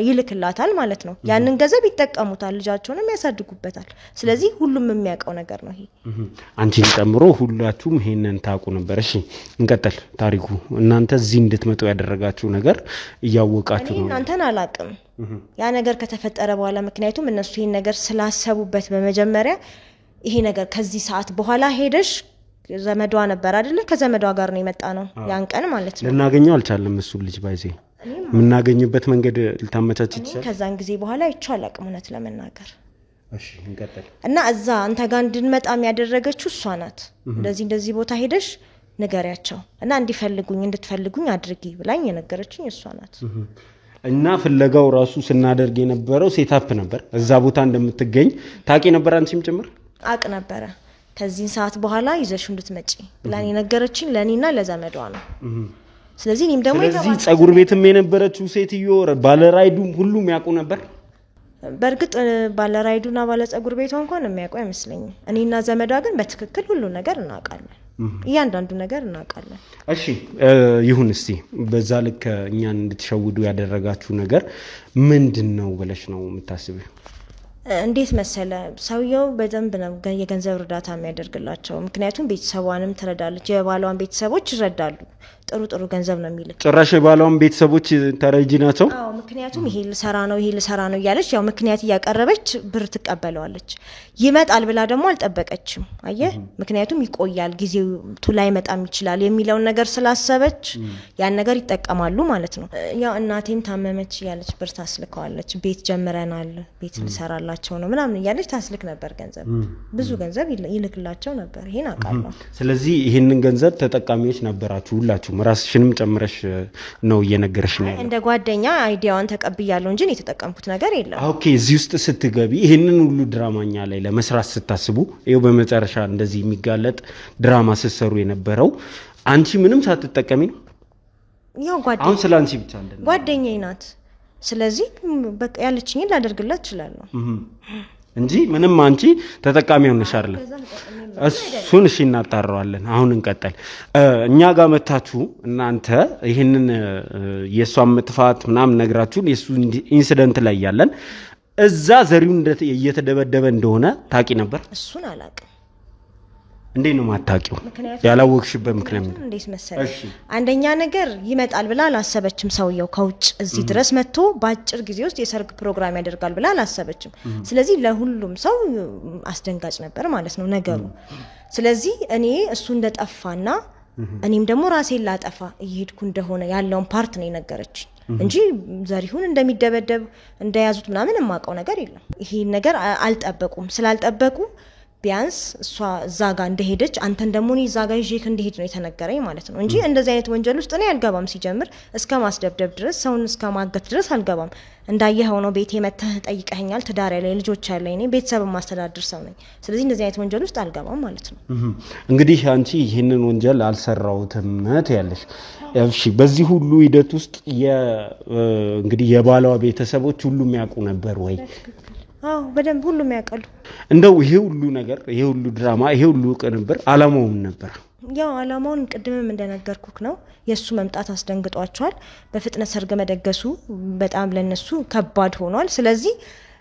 ይልክላታል ማለት ነው። ያንን ገንዘብ ይጠቀሙታል፣ ልጃቸውንም ያሳድጉበታል። ስለዚህ ሁሉም የሚያውቀው ነገር ነው ይሄ። አንቺን ጨምሮ ሁላችሁም ይሄንን ታውቁ ነበር። እሺ እንቀጥል ታሪኩ። እናንተ እዚህ እንድትመጡ ያደረጋችሁ ነገር እያወቃችሁ ነው? እናንተን አላቅም ያ ነገር ከተፈጠረ በኋላ። ምክንያቱም እነሱ ይሄን ነገር ስላሰቡበት በመጀመሪያ ይሄ ነገር ከዚህ ሰዓት በኋላ ሄደሽ ዘመዷ ነበር አይደለ? ከዘመዷ ጋር ነው የመጣ ነው ያን ቀን ማለት ነው። ልናገኘው አልቻለም እሱ ልጅ ባይዜ ምናገኝበት መንገድ ልታመቻች ይችላል። ከዛን ጊዜ በኋላ ይቻል አቅሙነት ለመናገር። እሺ እንቀጥል። እና እዛ አንተ ጋር እንድንመጣም ያደረገችው እሷ ናት። እንደዚህ ቦታ ሄደሽ ንገሪያቸው እና እንድትፈልጉኝ አድርጊ ብላኝ የነገረችኝ እሷ ናት። እና ፍለጋው ራሱ ስናደርግ የነበረው ሴታፕ ነበር እዛ ቦታ እንደምትገኝ ታቂ ነበር አንቺም ጭምር አቅ ነበረ ከዚህ ሰዓት በኋላ ይዘሽው እንድትመጪ ብላኝ ነገረችኝ ለኔና ለዘመዷ ነው ስለዚህ እኔም ደግሞ ስለዚህ ጸጉር ቤትም የነበረችው ሴትዮ ባለራይዱም ሁሉም ያውቁ ነበር በርግጥ ባለራይዱና ባለጸጉር ቤቷ እንኳን የሚያውቁ አይመስለኝም እኔና ዘመዷ ግን በትክክል ሁሉ ነገር እናውቃለን እያንዳንዱ ነገር እናውቃለን እሺ ይሁን እስቲ በዛ ልክ እኛን እንድትሸውዱ ያደረጋችሁ ነገር ምንድነው ብለሽ ነው የምታስቢው እንዴት መሰለ ሰውየው በደንብ ነው የገንዘብ እርዳታ የሚያደርግላቸው ምክንያቱም ቤተሰቧንም ትረዳለች የባሏን ቤተሰቦች ይረዳሉ ጥሩ ገንዘብ ነው የሚልክ ጭራሽ የባሏን ቤተሰቦች ተረጂ ናቸው አዎ ምክንያቱም ይሄ ልሰራ ነው እያለች ያው ምክንያት ያቀረበች ብር ትቀበለዋለች ይመጣል ብላ ደግሞ አልጠበቀችም አየ ምክንያቱም ይቆያል ጊዜው ቱላይ መጣም ይችላል የሚለው ነገር ስላሰበች ያን ነገር ይጠቀማሉ ማለት ነው ያው እናቴም ታመመች ያለች ብር ታስልከዋለች ቤት ጀምረናል ቤት ልሰራላቸው ነው ምናምን ያለች ታስልክ ነበር ገንዘብ ብዙ ገንዘብ ይልክላቸው ነበር ይሄን አቃለው ስለዚህ ይሄንን ገንዘብ ተጠቃሚዎች ነበራችሁ ሁላችሁ ራስሽንም ጨምረሽ ነው እየነገርሽ ነው እንደ ጓደኛ አይዲያውን ተቀብያለሁ እንጂ የተጠቀምኩት ነገር የለም ኦኬ እዚህ ውስጥ ስትገቢ ይሄንን ሁሉ ድራማኛ ላይ ለመስራት ስታስቡ ይሄው በመጨረሻ እንደዚህ የሚጋለጥ ድራማ ሲሰሩ የነበረው አንቺ ምንም ሳትጠቀሚ ነው ያው ጓደኛ አሁን ስላንቺ ብቻ እንደነ ጓደኛዬ ናት ስለዚህ በቃ ያለችኝ ላደርግላት እችላለሁ እንጂ ምንም አንቺ ተጠቃሚ ሆነሽ አይደለም እሱን እሺ እናጣራዋለን አሁን እንቀጥል እኛ ጋር መታችሁ እናንተ ይሄንን የሷም መጥፋት ምናምን ነግራችሁን የሱ ኢንሲደንት ላይ ያለን እዛ ዘሪው እየተደበደበ እንደሆነ ታቂ ነበር እሱን አላውቅም እንዴ ነው ማታቂው ያላወቅሽበት ምክንያት እንዴት መሰለሽ አንደኛ ነገር ይመጣል ብላ አላሰበችም ሰውየው ከውጭ እዚህ ድረስ መጥቶ ባጭር ጊዜ ውስጥ የሰርግ ፕሮግራም ያደርጋል ብላ አላሰበችም ስለዚህ ለሁሉም ሰው አስደንጋጭ ነበር ማለት ነው ነገሩ ስለዚህ እኔ እሱ እንደጠፋና እኔም ደግሞ ራሴን ላጠፋ እየሄድኩ እንደሆነ ያለውን ፓርት ነው የነገረችኝ እንጂ ዘሪሁን እንደሚደበደብ እንደያዙት ምናምን የማውቀው ነገር የለም ይሄ ነገር አልጠበቁም ስላልጠበቁ ቢያንስ እሷ ዛጋ እንደሄደች አንተን ደግሞ እኔ ዛጋ ይዤክ እንደሄድ ነው የተነገረኝ ማለት ነው እንጂ እንደዚህ አይነት ወንጀል ውስጥ እኔ አልገባም ሲጀምር እስከ ማስደብደብ ድረስ ሰውን እስከ ማገት ድረስ አልገባም እንዳየኸው ነው ቤቴ መተህ ጠይቀኸኛል ትዳር ያለኝ ልጆች ያለኝ እኔ ቤተሰብ ማስተዳድር ሰው ነኝ ስለዚህ እንደዚህ አይነት ወንጀል ውስጥ አልገባም ማለት ነው እንግዲህ አንቺ ይሄንን ወንጀል አልሰራውትም ያለሽ እሺ በዚህ ሁሉ ሂደት ውስጥ እንግዲህ የባሏ ቤተሰቦች ሁሉም ያውቁ ነበር ወይ አዎ በደንብ ሁሉም ያውቃሉ እንደው ይሄ ሁሉ ነገር ይሄ ሁሉ ድራማ ይሄ ሁሉ ቅንብር አላማው ነበር ያው አላማውን ቅድምም እንደነገርኩክ ነው የሱ መምጣት አስደንግጧቸዋል በፍጥነት ሰርግ መደገሱ በጣም ለነሱ ከባድ ሆኗል ስለዚህ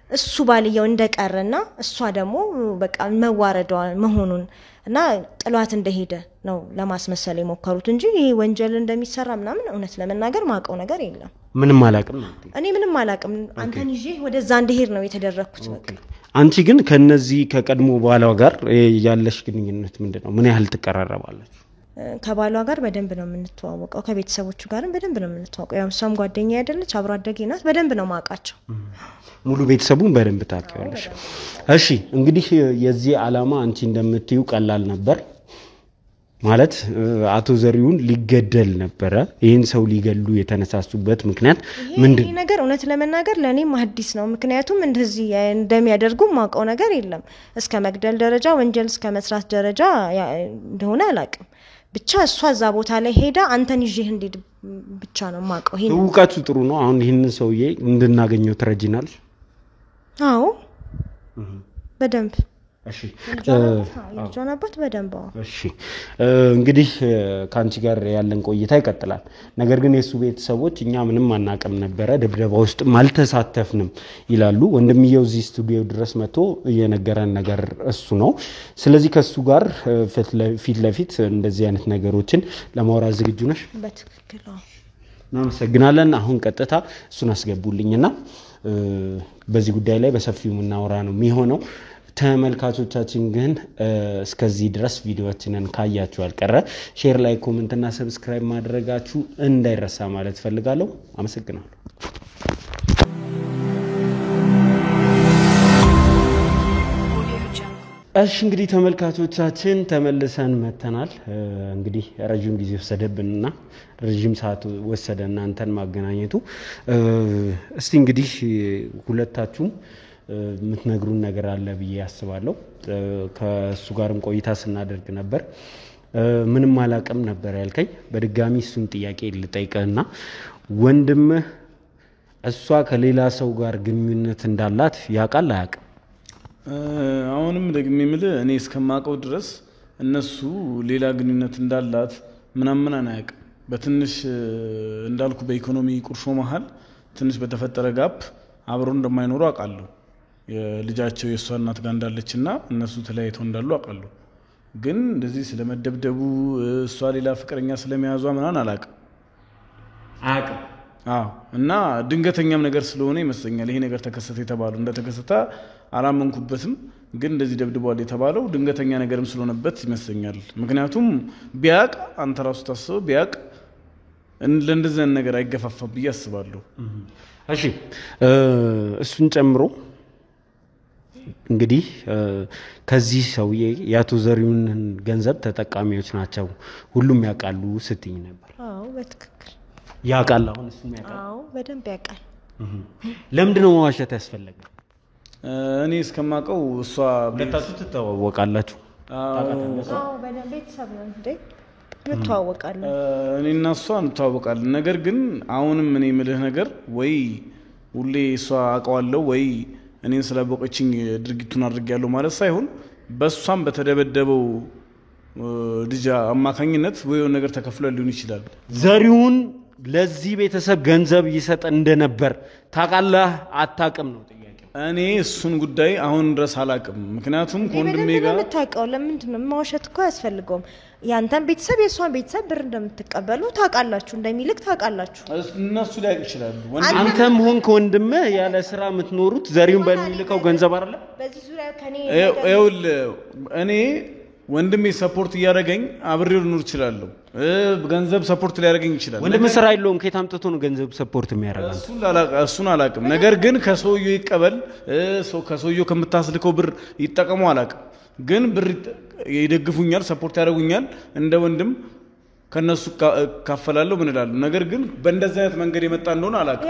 እሱ ባልየው እንደቀረና እሷ ደግሞ በቃ መዋረዷ መሆኑን እና ጥሏት እንደሄደ ነው ለማስመሰል የሞከሩት እንጂ ይሄ ወንጀል እንደሚሰራ ምናምን እውነት ለመናገር ማቀው ነገር የለም ምንም አላቅም እኔ ምንም አላቅም አንተን ይዤ ወደዛ እንደሄድ ነው የተደረኩት በቃ አንቺ ግን ከነዚህ ከቀድሞ ባሏ ጋር ያለሽ ግንኙነት ምንድነው ምን ያህል ተቀራረባለች ከባሏ ጋር በደንብ ነው የምንተዋወቀው ከቤተሰቦቹ ጋርም በደንብ ነው የምንተዋወቀው ያው እሷም ጓደኛ አይደለች አብሮ አደጌ ናት በደንብ ነው ማቃቸው ሙሉ ቤተሰቡን በደንብ ታውቂዋለሽ እሺ እንግዲህ የዚህ አላማ አንቺ እንደምትዩ ቀላል ነበር ማለት አቶ ዘሪሁን ሊገደል ነበር ይሄን ሰው ሊገሉ የተነሳሱበት ምክንያት ምንድነው ይሄ ነገር እውነት ለመናገር ለኔም አዲስ ነው ምክንያቱም እንደዚህ እንደሚያደርጉ ማቀው ነገር የለም እስከ መግደል ደረጃ ወንጀል እስከ መስራት ደረጃ እንደሆነ አላቅም ብቻ እሷ እዛ ቦታ ላይ ሄዳ አንተን ይዤ እንዴት ብቻ ነው ማቀው ይሄ ተውቃችሁ ጥሩ ነው አሁን ይሄንን ሰውዬ እንድናገኘው ትረጂናል አዎ በደንብ እሺ ጆናባት በደንብ እሺ እንግዲህ ካንቺ ጋር ያለን ቆይታ ይቀጥላል ነገር ግን የሱ ቤተሰቦች እኛ ምንም አናቀም ነበር ድብደባ ውስጥ ማልተሳተፍንም ይላሉ ወንድምየው እዚህ ስቱዲዮ ድረስ መጥቶ የነገረን ነገር እሱ ነው ስለዚህ ከሱ ጋር ፊት ለፊት እንደዚህ አይነት ነገሮችን ለማውራት ዝግጁ ነሽ በትክክል እናመሰግናለን አሁን ቀጥታ እሱን አስገቡልኝና በዚህ ጉዳይ ላይ በሰፊው እናወራ ነው የሚሆነው ተመልካቾቻችን ግን እስከዚህ ድረስ ቪዲዮአችንን ካያችሁ አልቀረ ሼር ላይ ኮሜንት እና ሰብስክራይብ ማድረጋችሁ እንዳይረሳ ማለት ፈልጋለሁ አመሰግናለሁ እሺ እንግዲህ ተመልካቾቻችን ተመልሰን መተናል። እንግዲህ ረጅም ጊዜ ወሰደብንና ረጅም ሰዓት ወሰደ እናንተን ማገናኘቱ። እስቲ እንግዲህ ሁለታችሁም የምትነግሩን ነገር አለ ብዬ አስባለሁ። ከሱ ጋርም ቆይታ ስናደርግ ነበር። ምንም አላቅም ነበር ያልከኝ። በድጋሚ እሱን ጥያቄ ልጠይቅህና ወንድምህ እሷ ከሌላ ሰው ጋር ግንኙነት እንዳላት ያውቃል አያውቅም? አሁንም ደግሜ የምልህ እኔ እስከማውቀው ድረስ እነሱ ሌላ ግንኙነት እንዳላት ምናምን አያውቅም። በትንሽ እንዳልኩ በኢኮኖሚ ቁርሾ መሃል ትንሽ በተፈጠረ ጋፕ አብረው እንደማይኖሩ አውቃለሁ። የልጃቸው የሷ እናት ጋር እንዳለችና እነሱ ተለያይተው እንዳሉ አውቃለሁ። ግን እንደዚህ ስለመደብደቡ እሷ ሌላ ፍቅረኛ ስለመያዟ ምናምን አላውቅም። እና ድንገተኛም ነገር ስለሆነ ይመስለኛል ይሄ ነገር ተከሰተ የተባለው። እንደተከሰተ አላመንኩበትም። ግን እንደዚህ ደብድቧል የተባለው ድንገተኛ ነገርም ስለሆነበት ይመስለኛል። ምክንያቱም ቢያቅ አንተ ራሱ ታስበው ቢያቅ ለእንደዚህ ነገር አይገፋፋም ብዬ አስባለሁ። እሺ እሱን ጨምሮ እንግዲህ ከዚህ ሰውዬ የአቶ ዘሪሁንን ገንዘብ ተጠቃሚዎች ናቸው ሁሉም ያውቃሉ ስትኝ ነበር። አዎ በትክክል ያውቃል። አሁን እሱም ያውቃል? አዎ በደንብ ያውቃል። ለምንድን ነው መዋሸት ያስፈልጋል? እኔ እስከማውቀው እሷ ሁለታችሁ ትተዋወቃላችሁ? አዎ በደንብ ቤተሰብ ነው እንዴ? እንተዋወቃለን። እኔና እሷ እንተዋወቃለን። ነገር ግን አሁንም እኔ የምልህ ነገር ወይ ሁሌ እሷ አውቀዋለሁ ወይ እኔን ስላወቀችኝ ድርጊቱን አድርጌያለሁ ማለት ሳይሆን በሷም በተደበደበው ልጅ አማካኝነት ወይ ነገር ተከፍሎ ሊሆን ይችላል። ዘሪሁን ለዚህ ቤተሰብ ገንዘብ ይሰጥ እንደነበር ታውቃለህ አታውቅም ነው ጥያቄው። እኔ እሱን ጉዳይ አሁን ድረስ አላውቅም። ምክንያቱም ከወንድሜ ጋር የምታውቀው ለምንድን ነው? መዋሸት እኮ አያስፈልገውም። ያንተን ቤተሰብ የሷን ቤተሰብ ብር እንደምትቀበሉ ታውቃላችሁ፣ እንደሚልክ ታውቃላችሁ። እነሱ ሊያውቁ ይችላሉ። አንተም ሆንክ ወንድምህ ያለ ስራ የምትኖሩት ዘሪሁን በሚልከው ገንዘብ አይደለ? በዚህ ዙሪያ ከኔ እኔ ወንድሜ ሰፖርት እያደረገኝ አብሬው ልኖር ይችላል። ገንዘብ ሰፖርት ሊያደርገኝ ይችላል። ወንድምህ ስራ የለውም ከየት አምጥቶ ነው ገንዘብ ሰፖርት የሚያደርጋው? እሱን አላውቅም። ነገር ግን ከሰውየው ይቀበል ከሰውየው ከምታስልከው ብር ይጠቀሙ አላውቅም። ግን ብር ይደግፉኛል፣ ሰፖርት ያደርጉኛል። እንደ ወንድም ከነሱ ካፈላለው ምን እላለሁ። ነገር ግን በእንደዚህ አይነት መንገድ የመጣ እንደሆነ አላውቅም።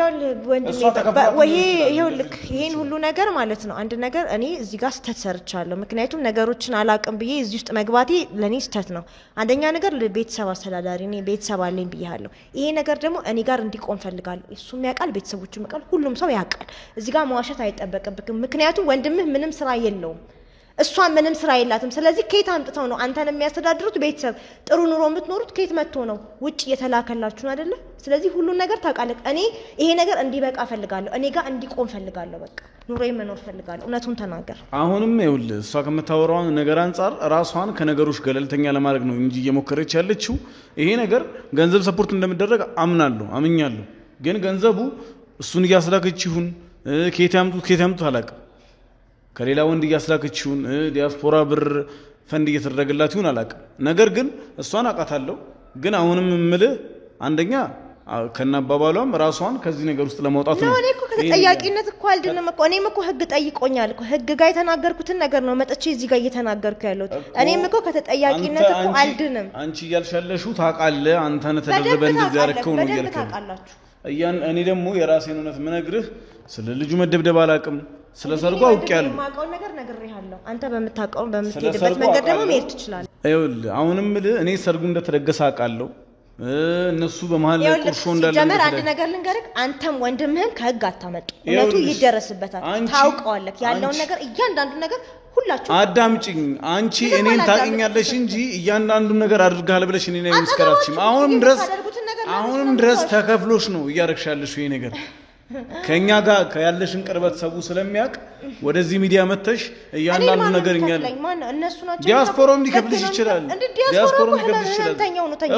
ይሄን ሁሉ ነገር ማለት ነው አንድ ነገር እኔ እዚህ ጋር ስተት ሰርቻለሁ። ምክንያቱም ነገሮችን አላውቅም ብዬ እዚህ ውስጥ መግባቴ ለኔ ስተት ነው። አንደኛ ነገር ለቤተሰብ አስተዳዳሪ እኔ ቤተሰብ አለኝ ብያለሁ። ይሄ ነገር ደግሞ እኔ ጋር እንዲቆም ፈልጋለሁ። እሱም ያውቃል፣ ቤተሰቦቹም ያውቃል፣ ሁሉም ሰው ያውቃል። እዚህ ጋር መዋሸት አይጠበቅብክም። ምክንያቱም ወንድምህ ምንም ስራ የለውም፣ እሷ ምንም ስራ የላትም። ስለዚህ ከየት አምጥተው ነው አንተን የሚያስተዳድሩት? ቤተሰብ ጥሩ ኑሮ የምትኖሩት ከየት መጥቶ ነው? ውጭ እየተላከላችሁ ነው አይደለ? ስለዚህ ሁሉን ነገር ታውቃለህ። እኔ ይሄ ነገር እንዲበቃ ፈልጋለሁ፣ እኔ ጋር እንዲቆም ፈልጋለሁ። በቃ ኑሮዬ መኖር ፈልጋለሁ። እውነቱን ተናገር። አሁንም ይኸውልህ እሷ ከምታወራው ነገር አንፃር ራሷን ከነገሮች ገለልተኛ ለማድረግ ነው እንጂ እየሞከረች ያለችው። ይሄ ነገር ገንዘብ ሰፖርት እንደምደረግ አምኛለሁ። ግን ገንዘቡ እሱን እያስላከች ይሁን ከየት ያምጡት አላውቅም። ከሌላ ወንድ እያስላከችውን ዲያስፖራ ብር ፈንድ እየተደረገላት ይሁን አላውቅም። ነገር ግን እሷን አውቃታለሁ። ግን አሁንም የምልህ አንደኛ ከናባባሏም ራሷን ከዚህ ነገር ውስጥ ለማውጣት ነው። እኔ እኮ ከተጠያቂነት እኮ አልድንም እኮ። እኔም እኮ ህግ ጠይቆኛል እኮ። ህግ ጋር የተናገርኩትን ነገር ነው መጥቼ እዚህ ጋር እየተናገርኩ ያለሁት። እኔም እኮ ከተጠያቂነት እኮ አልድንም። አንቺ እያልሻለሽው ታውቃለህ። አንተ ነህ ተደረበ እንደዚህ ያረከው ነው እያልከኝ። እኔ ደግሞ የራሴን እውነት ምነግርህ ስለ ልጁ መደብደብ አላውቅም። ስለ ሰርጉ አውቄያለሁ። የማውቀው ነገር ነግሬሃለሁ። አንተ በምታውቀው በምትሄድበት መንገድ ደግሞ መሄድ ትችላለህ። ይኸውልህ አሁንም እኔ ሰርጉ እንደተደገሰ አውቃለሁ። እነሱ በመሃል ላይ ቁርሾ እንዳለ ጀመር። አንድ ነገር ልንገርህ፣ አንተም ወንድምህም ከህግ አታመጡ። እውነቱ ይደረስበታል። ታውቀዋለህ ያለውን ነገር እያንዳንዱ ነገር ሁላችሁ አዳምጪኝ። አንቺ እኔን ታውቂኛለሽ እንጂ እያንዳንዱ ነገር አድርጋለህ ብለሽ እኔ ነኝ መስከራችም። አሁንም ድረስ ተከፍሎሽ ነው እያረክሻለሽ ይሄ ነገር። ከኛ ጋር ያለሽን ቅርበት ሰው ስለሚያውቅ ወደዚህ ሚዲያ መተሽ እያንዳንዱ ነገር እኛል ዲያስፖራም ሊከፍልሽ ይችላል።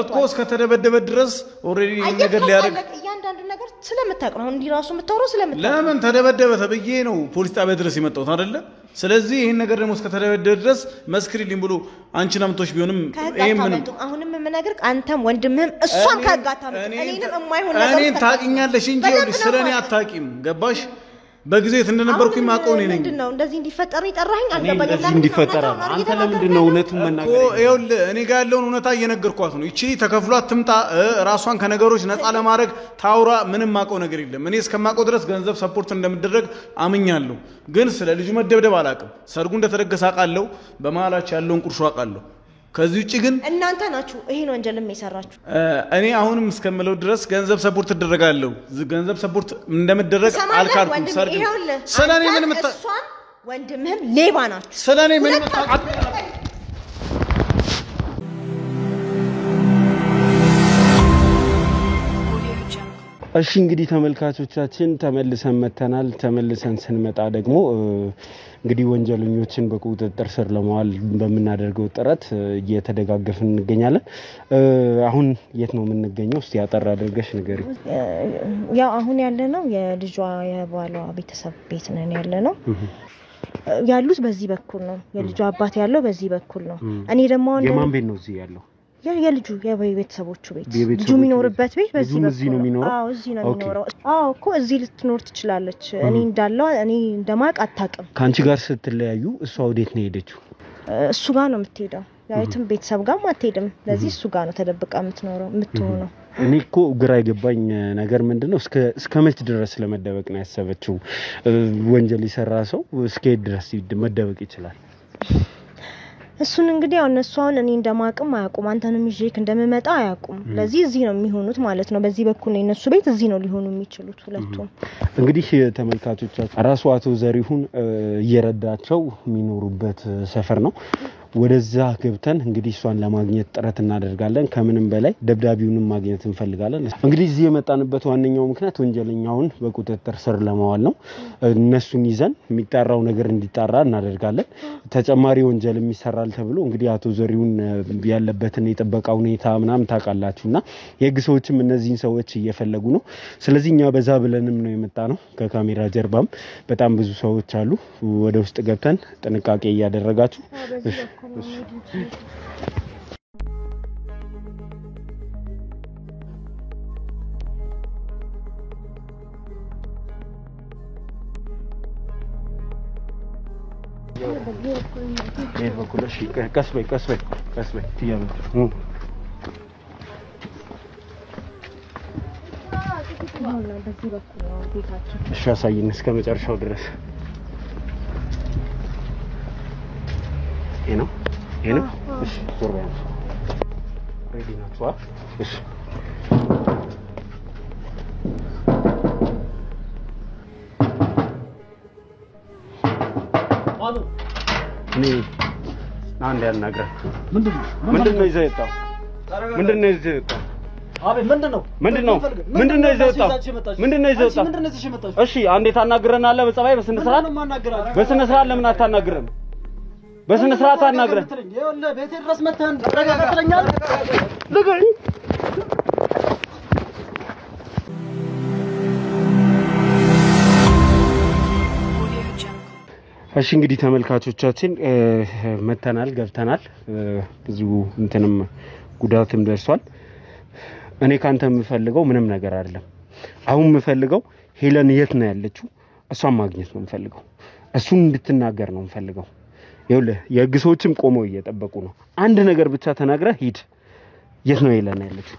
እኮ እስከተደበደበ ድረስ ኦሬዲ ነገር ሊያደርግ እያንዳንዱ ነገር ስለምታውቅ ነው እንዲህ ራሱ የምታወራው ስለምታውቅ። ለምን ተደበደበ ተብዬ ነው ፖሊስ ጣቢያ ድረስ የመጣሁት አይደለ? ስለዚህ ይሄን ነገር ደግሞ እስከተደበደበ ድረስ መስክሪልኝ ብሎ አንቺን አምጥቶሽ ቢሆንም ይሄ ምን አሁንም የምነግርህ አንተም ወንድምህም እሷም ከጋታ እኔንም የማይሆን ነገር እኔ ታውቂኛለሽ እንጂ ስለኔ አታውቂም። ገባሽ? በጊዜ እንደነበርኩኝ ማቀው ነኝ ምንድነው እንደዚህ እንዲፈጠር ይጠራኝ አልገባኝም እንደዚህ እንዲፈጠር አንተ ለምንድነው እውነቱን መናገር ይኸውልህ እኔ ጋር ያለውን እውነታ እየነገርኳት ነው እቺ ተከፍሏት ትምጣ ራሷን ከነገሮች ነፃ ለማድረግ ታውራ ምንም ማቀው ነገር የለም እኔ እስከማቀው ድረስ ገንዘብ ሰፖርት እንደምደረግ አምኛለሁ ግን ስለ ልጁ መደብደብ አላቀም ሰርጉ እንደተደገሰ አቃለው በመሃላቸው ያለውን ቁርሾ አቃለው ከዚህ ውጪ ግን እናንተ ናችሁ ይሄን ወንጀልም የሰራችሁ እኔ አሁንም እስከምለው ድረስ ገንዘብ ሰፖርት ተደረጋለሁ ገንዘብ ሰፖርት እንደምደረግ አልካልኩም ሰርግ ስለኔ ምን መጣ እሷን ወንድምህም ሌባ ናችሁ ስለኔ ምን መጣ እሺ እንግዲህ ተመልካቾቻችን ተመልሰን መተናል ተመልሰን ስንመጣ ደግሞ እንግዲህ ወንጀለኞችን በቁጥጥር ስር ለማዋል በመናደርገው ጥረት እየተደጋገፍን እንገኛለን አሁን የት ነው የምንገኘው እስቲ ያጠራ አድርገሽ ንገሪ ያው አሁን ያለነው የልጇ የባሏ ቤተሰብ ቤት ነን ያለነው ያሉት በዚህ በኩል ነው የልጇ አባት ያለው በዚህ በኩል ነው እኔ ደግሞ የማን ቤት ነው እዚህ ያለው የልጁ የቤተሰቦቹ ቤት ልጁ የሚኖርበት ቤት በዚህ በኩል አዎ እዚህ ነው የሚኖረው አዎ እኮ እዚህ ልትኖር ትችላለች እኔ እንዳለው እኔ እንደማቅ አታውቅም ካንቺ ጋር ስትለያዩ እሷ ወዴት ነው ሄደችው እሱ ጋር ነው የምትሄደው ያይተም ቤተሰብ ጋር ማትሄድም ለዚህ እሱ ጋር ነው ተደብቃ የምትሆነው እኔ እኮ ግራ ይገባኝ ነገር ምንድነው እስከ መች ድረስ ለመደበቅ ነው ያሰበችው ወንጀል ይሰራ ሰው እስከ ድረስ መደበቅ ይችላል እሱን እንግዲህ እነሱ አሁን እኔ እንደማቅም አያውቁም አንተንም ይዤክ እንደምመጣ አያውቁም ለዚህ እዚህ ነው የሚሆኑት ማለት ነው በዚህ በኩል ነው እነሱ ቤት እዚህ ነው ሊሆኑ የሚችሉት ሁለቱም እንግዲህ ተመልካቾቻችን ራሱ አቶ ዘሪሁን እየረዳቸው የሚኖሩበት ሰፈር ነው ወደዛ ገብተን እንግዲህ እሷን ለማግኘት ጥረት እናደርጋለን ከምንም በላይ ደብዳቤውንም ማግኘት እንፈልጋለን እንግዲህ እዚህ የመጣንበት ዋነኛው ምክንያት ወንጀለኛውን በቁጥጥር ስር ለማዋል ነው እነሱን ይዘን የሚጣራው ነገር እንዲጣራ እናደርጋለን ተጨማሪ ወንጀል የሚሰራል ተብሎ እንግዲህ አቶ ዘሪሁን ያለበትን የጥበቃ ሁኔታ ምናምን ታውቃላችሁና የህግ ሰዎችም እነዚህን ሰዎች እየፈለጉ ነው ስለዚህ እኛ በዛ ብለንም ነው የመጣነው ከካሜራ ጀርባም በጣም ብዙ ሰዎች አሉ ወደ ውስጥ ገብተን ጥንቃቄ እያደረጋችሁ ቀስ በይ ትያለሽ እሺ አሳይን እስከ መጨረሻው ድረስ ይሄ ነው እሺ ዞር በይ ሬዲ ናችሁ እሺ አሉ እኔ አንድ ያናግራ ምንድነው ይዘህ የወጣው ምንድነው ይዘህ የወጣው አቤት ምንድነው ይዘህ የወጣው እሺ አንዴ ታናግረናለህ በጸባይ በስነ ስርዓት ለምን አታናግረን በስነ ስርዓት አናግረን ይኸውልህ ቤቴ ድረስ መተን ተረጋግተኛል ልገኝ እሺ እንግዲህ ተመልካቾቻችን መተናል ገብተናል ብዙ እንትንም ጉዳትም ደርሷል እኔ ካንተ የምፈልገው ምንም ነገር አይደለም አሁን የምፈልገው ሄለን የት ነው ያለችው እሷን ማግኘት ነው የምፈልገው እሱን እንድትናገር ነው የምፈልገው ይኸውልህ የህግ ሰዎችም ቆመው እየጠበቁ ነው አንድ ነገር ብቻ ተናግረህ ሂድ የት ነው ሄለን ያለችው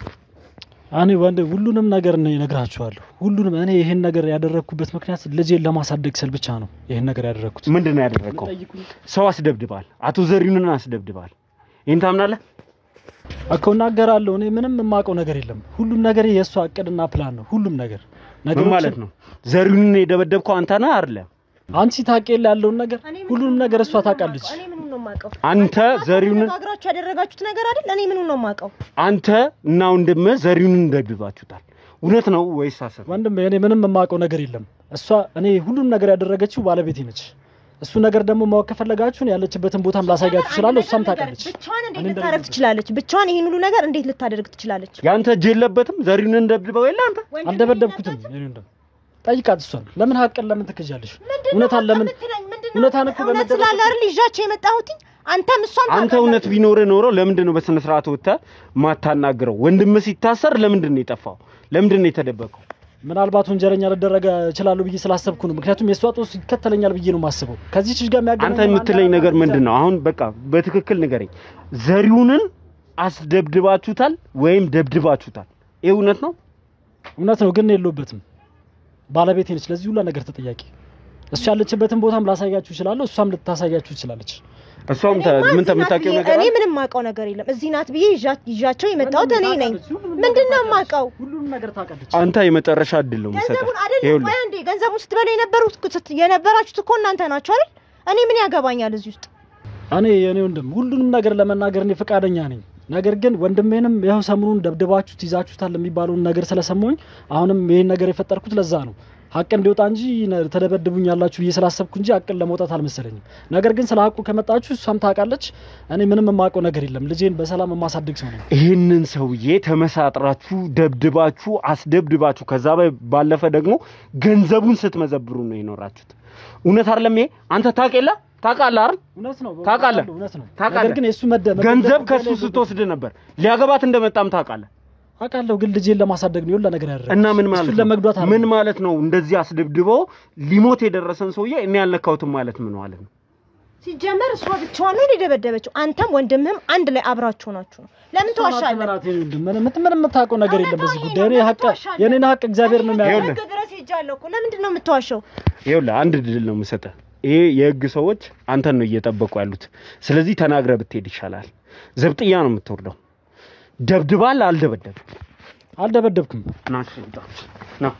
እኔ ወንድ ሁሉንም ነገር ነው እነግራችኋለሁ ሁሉንም እኔ ይሄን ነገር ያደረኩበት ምክንያት ልጄን ለማሳደግ ስል ብቻ ነው ይሄን ነገር ያደረኩት ምንድነው ያደረከው ሰው አስደብድባል አቶ ዘሪሁንን አስደብድባል ይሄን ታምናለህ እኮ እናገራለሁ እኔ ምንም የማውቀው ነገር የለም ሁሉም ነገር የሷ እቅድና ፕላን ነው ሁሉም ነገር ማለት ነው ዘሪሁንን የደበደብከው አንተ ነህ አይደል አንቺ ታውቂያለሽ ያለውን ነገር ሁሉንም ነገር እሷ ታውቃለች እኔ ምኑን ነው የማውቀው አንተ ዘሪሁንን ታግራችሁ ያደረጋችሁት ነገር አይደል እኔ ምኑን ነው የማውቀው አንተ እና ወንድምህ ዘሪሁንን ደብድባችሁታል እውነት ነው ወይስ ሐሰት ወንድም እኔ ምንም የማውቀው ነገር የለም እሷ እኔ ሁሉንም ነገር ያደረገችው ባለቤቴ ነች እሱ ነገር ደግሞ ማወቅ ከፈለጋችሁ ያለችበትን ቦታም ላሳያችሁ ይችላል እሷም ታውቃለች ብቻዋን እንዴት ልታደርግ ትችላለች ብቻዋን ይሄን ሁሉ ነገር እንዴት ልታደርግ ትችላለች ያንተ እጅ የለበትም ዘሪሁንን ደብድበው የለ አንተ አልደበደብኩትም ይሄንን ጠይቃት እሷን ለምን ሀቀን ለምን ትከጃለሽ እውነታን ለምን እውነታን እኮ በመደረግ ስላለ አይደል ይዣቸው የመጣሁት አንተም እሷን አንተ እውነት ቢኖር ኖሮ ለምንድን ነው በስነ ስርዓት ወጣ ማታናግረው ወንድም ሲታሰር ለምንድን ነው የጠፋው ለምንድን ነው የተደበቀው ምናልባት ወንጀለኛ ልደረጋ እችላለሁ ብዬ ስላሰብኩ ነው ምክንያቱም የሷ ጦስ ይከተለኛል ብዬ ነው ማስበው ከዚህ ልጅ ጋር የሚያገናኝ አንተ የምትለኝ ነገር ምንድነው አሁን በቃ በትክክል ንገረኝ ዘሪሁንን አስደብድባችሁታል ወይም ደብድባችሁታል ይሄ እውነት ነው ግን የለውበትም ባለቤቴ ነች ለዚህ ሁሉ ነገር ተጠያቂ እሷ ያለችበትን ቦታም ላሳያችሁ ይችላል እሷም ልታሳያችሁ ይችላልች እሷም ምን ተምታቂው ነገር እኔ ምንም ማቀው ነገር የለም እዚህ ናት ብዬ ይዣቸው የመጣሁት እኔ ነኝ ምንድነው ማቀው ሁሉም ነገር ታውቃለች አንተ የመጨረሻ እድል ነው መሰጠህ ይኸውልህ እንዴ ገንዘቡን ስትበሉ የነበራችሁት እኮ እናንተ ናችሁ አይደል እኔ ምን ያገባኛል እዚህ ውስጥ እኔ ወንድም ሁሉንም ነገር ለመናገር እኔ ፈቃደኛ ነኝ ነገር ግን ወንድሜንም ያው ሰምኑን ደብድባችሁ ይዛችሁታል የሚባለው ነገር ስለሰማኝ አሁንም ይሄን ነገር የፈጠርኩት ለዛ ነው ሀቅ እንዲወጣ እንጂ ተደበድቡኛላችሁ እየሰላሰብኩ እንጂ ሀቅን ለመውጣት አልመሰለኝም ነገር ግን ስለ ሀቁ ከመጣችሁ እሷም ታውቃለች እኔ ምንም የማውቀው ነገር የለም ልጄን በሰላም ማሳደግ ሰው ነኝ ይሄንን ሰውዬ ተመሳጥራችሁ ደብድባችሁ አስደብድባችሁ ከዛ ባለፈ ደግሞ ገንዘቡን ስትመዘብሩ ነው ይኖራችሁት እውነት አይደለም ይሄ አንተ ታውቃለህ ታውቃለህ እውነት ነው ታውቃለህ ነገር ግን የሱ ገንዘብ ከሱ ስትወስድ ነበር ሊያገባት እንደመጣም ታውቃለህ አቃለው ግን ልጄን ለማሳደግ ነው ለነገር ያደረገው እና ምን ማለት ነው እንደዚህ አስደብድበው ሊሞት የደረሰን ሰውዬ እኔ ያልነካውትም ማለት ምን ማለት ነው ሲጀመር እሷ ብቻዋን ነው የደበደበችው አንተም ወንድምህም አንድ ላይ አብራችሁ ናችሁ ለምን ተዋሻለህ ምንም የምታውቀው ነገር የለም በዚህ ጉዳይ እኔ ሀቅ የኔን ሀቅ እግዚአብሔር ነው የሚያውቀው ድረስ ሄጃለሁ እኮ ለምንድን ነው የምትዋሸው ይኸውልህ አንድ ድል ነው የምሰጠህ ይሄ የህግ ሰዎች አንተን ነው እየጠበቁ ያሉት ስለዚህ ተናግረህ ብትሄድ ይሻላል ዘብጥያ ነው የምትወርደው ደብድባል አልደበደብኩም ና